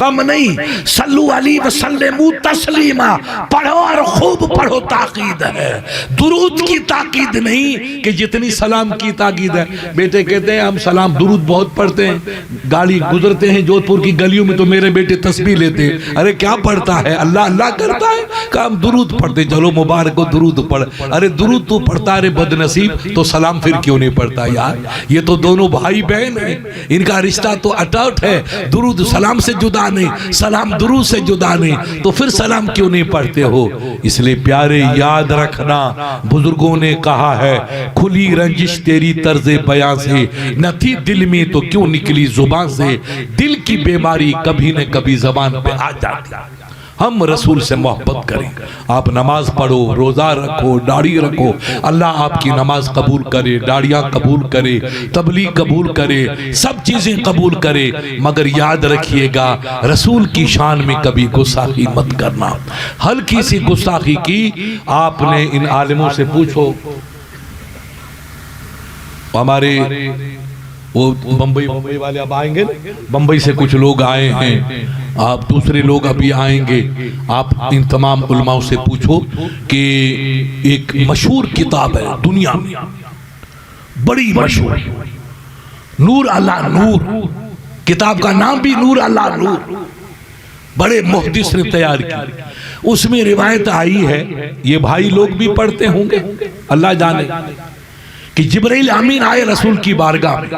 [SPEAKER 1] कम नहीं। सल्लु अलैहि व सल्लिमू तस्लीमा, पढ़ो और खूब पढ़ो, ताकीद है, दुरूद की ताकीद नहीं कि जितनी सलाम की ताकीद है। बेटे कहते हैं हम सलाम दुरूद बहुत पढ़ते हैं, गाड़ी गुजरते हैं जोधपुर की गलियों में तो मेरे बेटे तस्बीह लेते हैं, अरे क्या पढ़ता है, अल्लाह अल्लाह करता है, काम दुरूद पढ़ते, चलो मुबारक हो दुरूद पढ़। अरे दुरूद तू पढ़ता है बदनसीब, तो सलाम फिर क्यों नहीं पढ़ता यार, ये तो दोनों भाई बहन हैं, इनका रिश्ता तो अटूट है, दुरूद सलाम से जुदा नहीं, सलाम दुरूद से जुदा नहीं, तो फिर सलाम क्यों नहीं पढ़ते हो। इसलिए प्यारे याद रखना, बुजुर्गों ने कहा है, खुली रंजिश तेरी तर्ज़े बयां से, न थी दिल में तो क्यों निकली जुबान से, दिल की बीमारी कभी न कभी जबान पे आ जाती। हम रसूल से मोहब्बत करें, आप नमाज पढ़ो, रोज़ा रखो, दाढ़ी रखो, अल्लाह आपकी नमाज कबूल करे, दाढ़ियाँ कबूल करे, तबलीग कबूल करे, सब चीज़ें कबूल करे, मगर याद रखिएगा रसूल की शान में कभी गुस्ताखी मत करना। हल्की सी गुस्ताखी की, आपने इन आलिमों से पूछो, हमारे वो बम्बई वाले अब आएंगे, बम्बई से कुछ लोग आए हैं, आप दूसरे लोग अभी आएंगे, आप इन तमाम उलमाओं से पूछो कि एक मशहूर किताब है दुनिया में, बड़ी मशहूर, नूर अला नूर, किताब का नाम भी नूर अला नूर, बड़े मुहद्दिस ने तैयार की। उसमें रिवायत आई है, ये भाई लोग भी पढ़ते होंगे, अल्लाह जाने, कि जिब्राइल अमीन आए रसूल की बारगाह में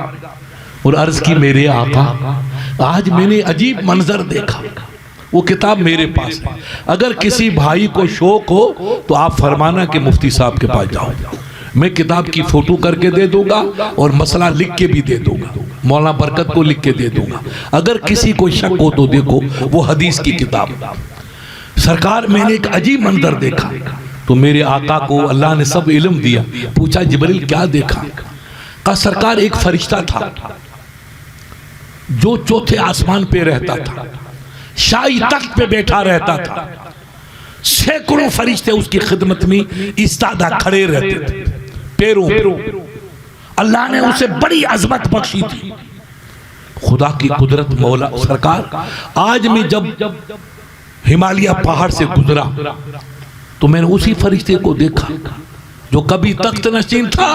[SPEAKER 1] और अर्ज की, मेरे आका आज मैंने अजीब मंजर देखा। वो किताब मेरे पास है, अगर किसी भाई को शौक हो तो आप फरमाना कि मुफ्ती साहब के पास जाओ, मैं किताब की फोटो करके दे दूंगा और मसला लिख के भी दे दूंगा, मौलाना बरकत को लिख के दे दूंगा। अगर किसी को शक हो तो देखो, वो हदीस की किताब। सरकार, मैंने एक अजीब मंजर देखा, तो मेरे आका को अल्लाह ने सब इल्म दिया। पूछा जिब्रील क्या देखा? कहा सरकार, एक फरिश्ता था जो चौथे आसमान पे रहता था, शाही तख्त पे बैठा रहता था, सैकड़ों फरिश्ते उसकी खिदमत में इस्तादा खड़े रहते थे पैरों। अल्लाह ने उसे बड़ी अजमत बख्शी थी, खुदा की कुदरत। मौला सरकार, आज मैं जब हिमालय पहाड़ से गुजरा तो मैंने उसी फरिश्ते को देखा जो कभी तख्त नशीन था,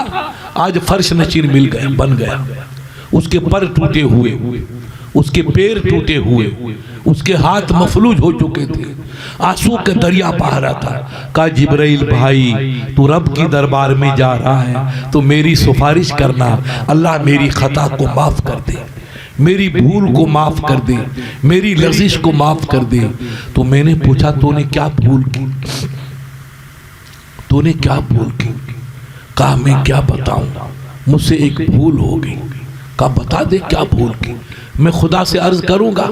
[SPEAKER 1] आज फर्श नशीन मिल गया, बन गया। उसके पर टूटे हुए, उसके पैर टूटे हुए, उसके हाथ मफलूज हो चुके थे, आंसू का दरिया बह रहा था। कहा जिब्राइल भाई, तू रब की दरबार में जा रहा है तो मेरी सिफारिश करना, अल्लाह मेरी खता को माफ कर दे, मेरी भूल को माफ कर दे, मेरी लज़िश को माफ कर दे। तो मैंने पूछा, तूने क्या भूल की? तूने क्या भूल की? कहा मैं क्या बताऊं, मुझसे एक भूल हो गई। कहा बता दे क्या भूल की, मैं खुदा से अर्ज करूंगा।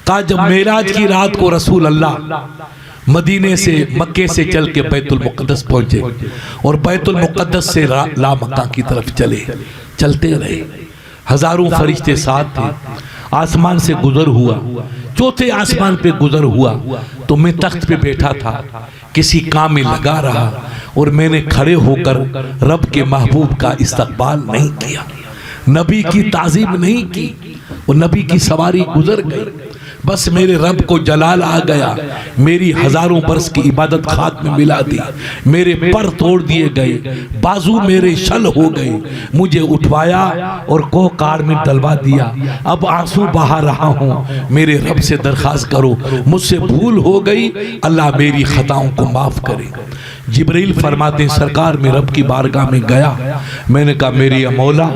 [SPEAKER 1] कहा जब मेराज की रात को रसूल अल्लाह मदीने से, मक्के से चल के बैतुल मुक़द्दस पहुंचे और बैतुल मुक़द्दस से ला मक्का की तरफ चलते रहे, हजारों फरिश्ते साथ थे, आसमान से गुजर हुआ, चौथे आसमान पे गुजर हुआ तो मैं तख्त पे बैठा था, किसी काम में लगा रहा और मैंने खड़े होकर रब के महबूब का इस्तकबाल नहीं किया, नबी की ताज़ीम नहीं की, और नबी की सवारी गुजर गई। बस मेरे रब को जलाल आ गया, मेरी हजारों बरस की इबादत खाक में मिला दी, मेरे पर तोड़ दिए गए, बाजू मेरे शल हो गए, मुझे उठवाया और कोहकार में डलवा दिया। अब आंसू बहा रहा हूँ, मेरे रब से दरख्वास्त करो, मुझसे भूल हो गई, अल्लाह मेरी खताओं को माफ करे। जिब्रील फरमाते सरकार, मैं रब की बारगाह में गया, मैंने कहा मेरे मौला,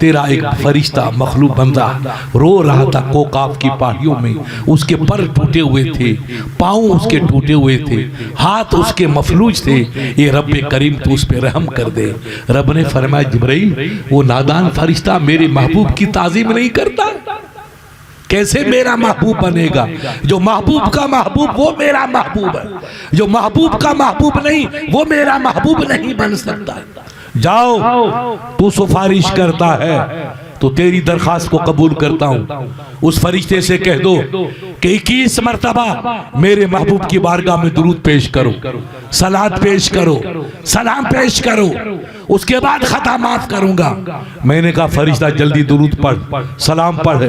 [SPEAKER 1] तेरा एक फरिश्ता मखलूक बंदा रो रहा था कोकाफ की पहाड़ियों में, उसके पर टूटे हुए थे, पाँव उसके टूटे हुए थे, हाथ उसके मफलूज थे, ये रब करीम तो उस पर रहम कर दे। रब ने फरमाया जिब्रील, वो नादान फरिश्ता मेरे महबूब की ताज़ीम नहीं करता, कैसे मेरा महबूब बनेगा? जो महबूब का महबूब वो मेरा महबूब है, जो महबूब का महबूब नहीं वो मेरा महबूब नहीं बन सकता। जाओ, तू सिफारिश करता है तो तेरी दरखास्त को कबूल करता हूं। उस फरिश्ते से कह दो कि 21 मरतबा मेरे महबूब की बारगाह में दुरूद पेश करो, सलात पेश करो, सलाम पेश करो, उसके बाद खता माफ करूंगा। मैंने कहा फरिश्ता जल्दी दुरूद पढ़, सलाम पढ़।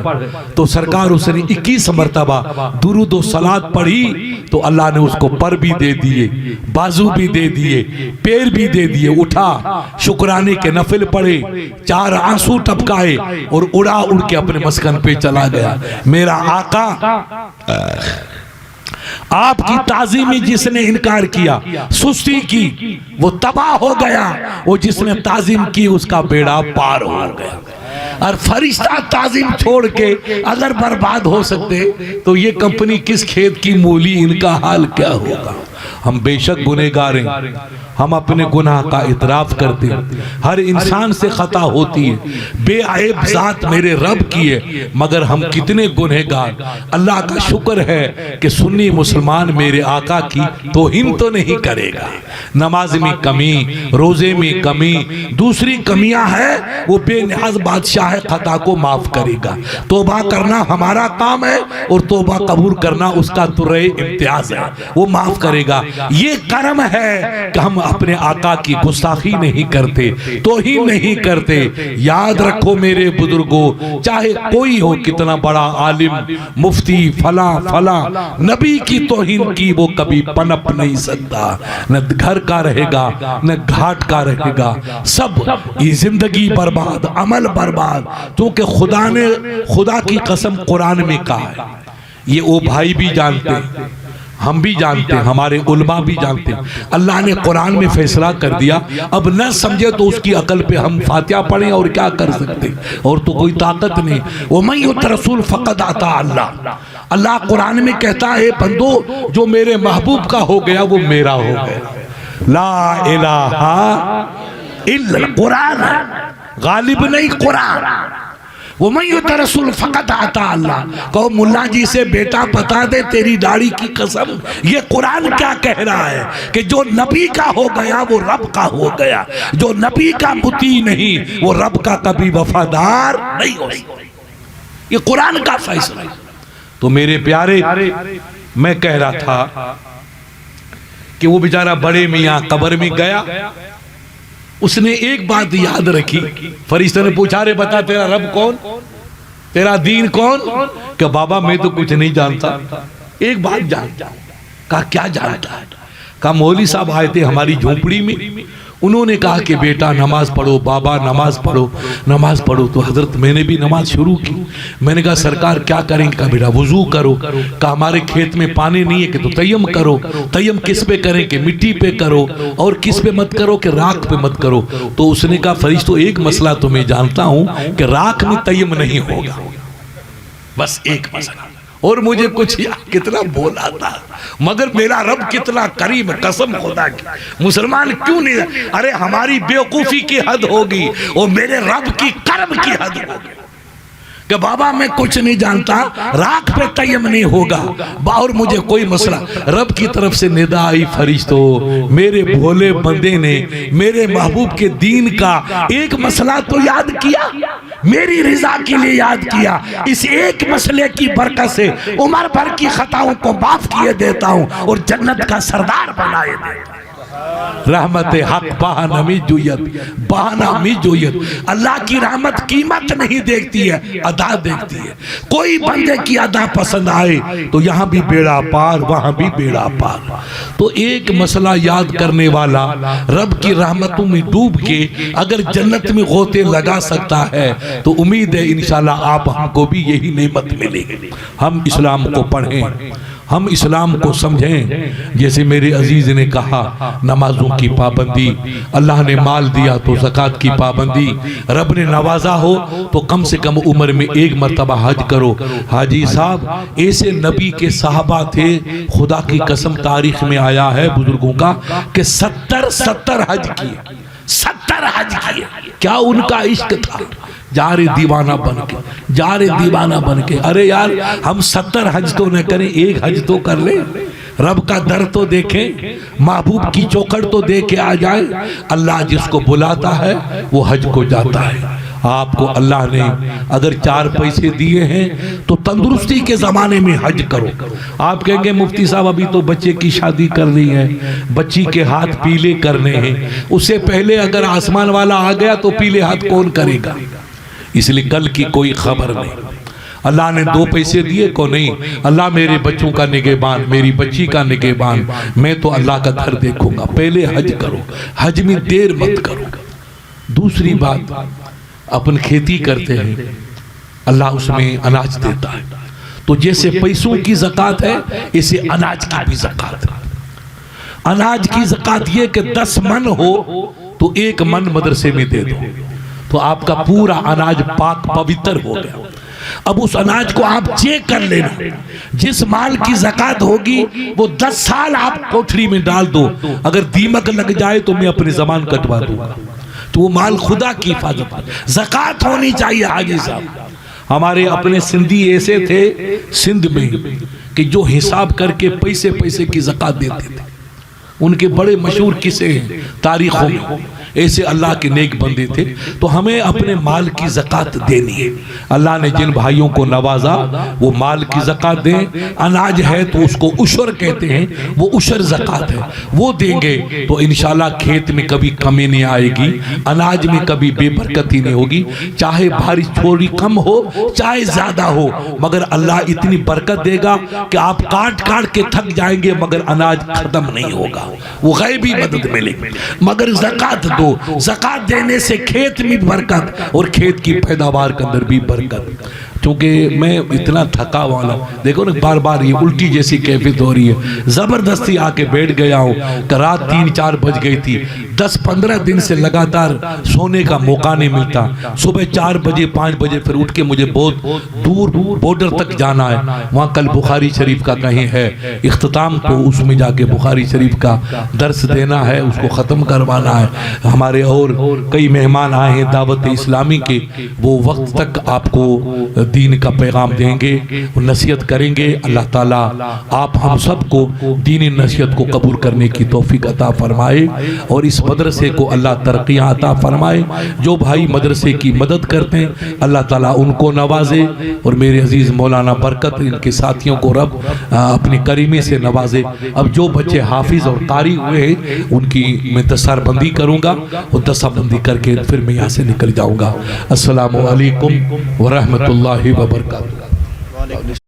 [SPEAKER 1] तो सरकार उसने 21 मरतबा दुरूद और सलात पढ़ी तो अल्लाह ने उसको पर भी दे दिए, बाजू भी दे दिए, पैर भी दे दिए। उठा, शुक्राने के नफिल पढ़े, 4 आंसू टपकाए और उड़ा उड़ के अपने मस्कन पे चला गया। मेरा आका, आपकी ताजीमी जिसने इनकार किया, सुस्ती की, वो तबाह हो गया। वो जिसने ताजीम की उसका बेड़ा पार हो गया। और फरिश्ता ताजीम छोड़ के अगर बर्बाद हो सकते तो ये कंपनी किस खेत की मूली, इनका हाल क्या होगा। हम बेशक गुनहगार हैं, हम अपने गुनाह का इतराफ करते हैं। हर इंसान से खता होती है, बेअयब जात मेरे रब की है, मगर हम कितने गुनहगार। अल्लाह का शुक्र है कि सुन्नी मुसलमान मेरे आका की तौहीन तो नहीं करेगा। नमाज में कमी, रोजे में कमी, दूसरी कमियां है, वो बेनियाज बादशाह खता को माफ करेगा। तौबा करना हमारा काम है और तौबा कबूल करना उसका तुर्रे इम्तियाज है, वो माफ करेगा। ये कर्म है कि हम अपने आका की गुस्ताखी नहीं करते, तौहीन नहीं करते। याद रखो मेरे बुजुर्गों, चाहे कोई हो, कितना बड़ा आलिम, मुफ्ती, फला फला, नबी की तौहीन की वो कभी पनप नहीं सकता। न घर का रहेगा न घाट का रहेगा, सब ये जिंदगी बर्बाद, अमल बर्बाद। क्योंकि खुदा ने, खुदा की कसम कुरान में कहा है, ये वो भाई भी जानते हैं, हम भी जानते हैं, हमारे उलमा भी जानते हैं। अल्लाह ने कुरान में फैसला कर दिया, अब न समझे तो उसकी अकल पे हम फातिहा पढ़ें और क्या कर सकते, और तो कोई ताकत नहीं। वो मैं युत रसूल फ़क़द अता अल्लाह। अल्लाह कुरान में कहता है, बंदो जो मेरे महबूब का हो गया वो मेरा हो गया। ला इलाहा इल्लल कुरान, गालिब नहीं कुरान। वो मैं युत रसूल फ़क़द अता अल्लाह। कहो मुल्ला जी से बेटा बता दे तेरी दाढ़ी की कसम, ये कुरान क्या कह रहा है कि जो नबी का हो गया वो रब का हो गया, जो नबी का मुती नहीं वो रब का कभी वफादार नहीं हो सकता। ये कुरान का फैसला। तो मेरे प्यारे, मैं कह रहा था कि वो बेचारा बड़े मियाँ कब्र में गया, उसने एक बात याद रखी। फरिश्ते ने पूछा, रे बता तेरा रब कौन, तेरा दीन कौन? कि बाबा मैं तो कुछ नहीं जानता, एक बात जानता हूं। कहा क्या जानता है? कहा मौलवी साहब आए थे हमारी झोपड़ी में, उन्होंने कहा कि बेटा नमाज पढ़ो, बाबा नमाज पढ़ो, नमाज पढ़ो। तो हजरत मैंने भी नमाज शुरू की। मैंने कहा सरकार क्या करेंगे? कहा बेटा वुजू करो। कहा हमारे खेत में पानी नहीं है कि तो तयम करो। तयम किस पे करें? कि मिट्टी पे करो। और किस पे मत करो? कि राख पे मत करो। तो उसने कहा फरिश्तों एक मसला तो मैं जानता हूं कि राख में तयम नहीं होगा, बस एक मसला। और मुझे कुछ कितना बोला था, मगर मेरा रब कितना करीम, कसम खुदा की। मुसलमान क्यों नहीं? अरे हमारी बेवकूफी की हद होगी और मेरे रब की कर्म की हद होगी कि बाबा मैं कुछ नहीं जानता, राख पे तयम नहीं होगा। और मुझे कोई मसला, रब की तरफ से निदा आई, फरिश्तों मेरे भोले बंदे ने मेरे महबूब के दीन का एक मसला तो याद किया, मेरी रिजा के लिए याद किया। इस एक मसले की बरकत से उम्र भर की खताओं को माफ किए देता हूं और जन्नत का सरदार बनाए देता हूं। रहमत हक बहाना में जोयत, बहाना में जोयत। अल्लाह की रहमत कीमत नहीं देखती है, अदा देखती है। कोई बंदे की अदा पसंद आए तो यहाँ भी बेड़ा पार, वहां भी बेड़ा पार। तो एक मसला याद करने वाला रब की रहमतों में डूब के अगर जन्नत में गोते लगा सकता है तो उम्मीद है इंशाल्लाह आप हमको भी यही नेमत मिलेगी। हम इस्लाम को पढ़ें, हम इस्लाम को समझें। जैसे मेरे अजीज ने कहा, नमाजों की पाबंदी, अल्लाह ने माल दिया तो ज़कात की पाबंदी, रब ने नवाजा हो तो कम से कम उम्र में एक मरतबा हज करो। हाजी साहब ऐसे नबी के साहबा थे, खुदा की कसम तारीख में आया है बुजुर्गों का कि 70 हज किए, 70 हज किए। क्या उनका इश्क था, जा रहे दीवाना बन के, जा रहे दीवाना बन के। अरे यार हम 70 हज तो न करें, एक हज तो कर ले, रब का दर तो देखें, महबूब की चौखट तो दे के आ जाए। अल्लाह जिसको बुलाता है वो हज को जाता है। आपको अल्लाह ने अगर 4 पैसे दिए हैं तो तंदुरुस्ती के ज़माने में हज करो। आप कहेंगे मुफ्ती साहब अभी तो बच्चे की शादी करनी है, बच्ची के हाथ पीले करने हैं, उससे पहले अगर आसमान वाला आ गया तो पीले हाथ कौन करेगा? इसलिए कल की कोई खबर नहीं। अल्लाह ने 2 पैसे दिए को नहीं, अल्लाह मेरे बच्चों का निगहबान, मेरी बच्ची का निगहबान, मैं तो अल्लाह का घर देखूंगा। पहले हज करो, हज में देर मत करो। दूसरी बात, अपन खेती करते हैं, अल्लाह उसमें अनाज देता है, तो जैसे पैसों की ज़कात है ऐसे अनाज की भी ज़कात है। अनाज की ज़कात ये कि 10 मन हो तो 1 मन मदरसे में दे दो, तो आपका पूरा अनाज पाक पवित्र हो गया। अब उस अनाज को आप चेक कर लेना, जिस माल की ज़कात होगी वो 10 साल आप कोठरी में डाल दो, अगर दीमक लग जाए तो मैं अपनी ज़बान कटवा दूंगा। तो वो माल खुदा की हिफाजत, ज़कात होनी चाहिए। हाजी साहब हमारे अपने सिंधी ऐसे थे सिंध में कि जो हिसाब करके पैसे पैसे की ज़कात देते थे, उनके बड़े मशहूर किस्से हैं तारीखों में। ऐसे अल्लाह के नेक बंदे थे। तो हमें अपने माल की ज़कात देनी है। अल्लाह ने जिन भाइयों को नवाजा वो माल की ज़कात दें। अनाज है तो उसको उशर कहते हैं, वो उशर ज़कात है, वो देंगे तो इंशाल्लाह खेत में कभी कमी नहीं आएगी, अनाज में कभी बेबरकती नहीं होगी। चाहे बारिश थोड़ी कम हो चाहे ज़्यादा हो, मगर अल्लाह इतनी बरकत देगा कि आप काट काट के थक जाएंगे मगर अनाज ख़त्म नहीं होगा, वो गैबी मदद मिलेगी। मगर ज़कात दो, ज़कात देने से खेत में बरकत और खेत की पैदावार के अंदर भी बरकत। क्योंकि मैं इतना थका वाला, देखो ना बार बार ये उल्टी जैसी कैफियत हो रही है, ज़बरदस्ती आके बैठ गया हूँ कि रात 3-4 बज गई थी। 10-15 दिन से लगातार सोने का मौका नहीं मिलता। सुबह 4 बजे 5 बजे फिर उठ के मुझे बहुत दूर बॉर्डर तक जाना है, वहाँ कल बुखारी शरीफ का कहीं है इख्तिताम, तो उसमें जाके बुखारी शरीफ का दर्स देना है, उसको ख़त्म करवाना है। हमारे और कई मेहमान आए हैं दावत इस्लामी के, वो वक्त तक आपको दीन का पैगाम देंगे, नसीहत करेंगे। अल्लाह ताला आप हम सबको दीनी नसीहत को कबूल करने की तौफीक अता फरमाए और इस मदरसे को अल्लाह तरक्कियाँ अता फरमाए। जो भाई मदरसे की मदद करते हैं अल्लाह ताला उनको नवाजे और मेरे अजीज़ मौलाना बरकत इनके साथियों को रब अपनी करीमे से नवाजे। अब जो बच्चे हाफिज और कारी हुए हैं उनकी मैं दस्तारबंदी करूँगा और दस्तारबंदी करके फिर मैं यहाँ से निकल जाऊँगा। अस्सलामु अलैकुम व रहमतुल्लाहि व बरकातुहू।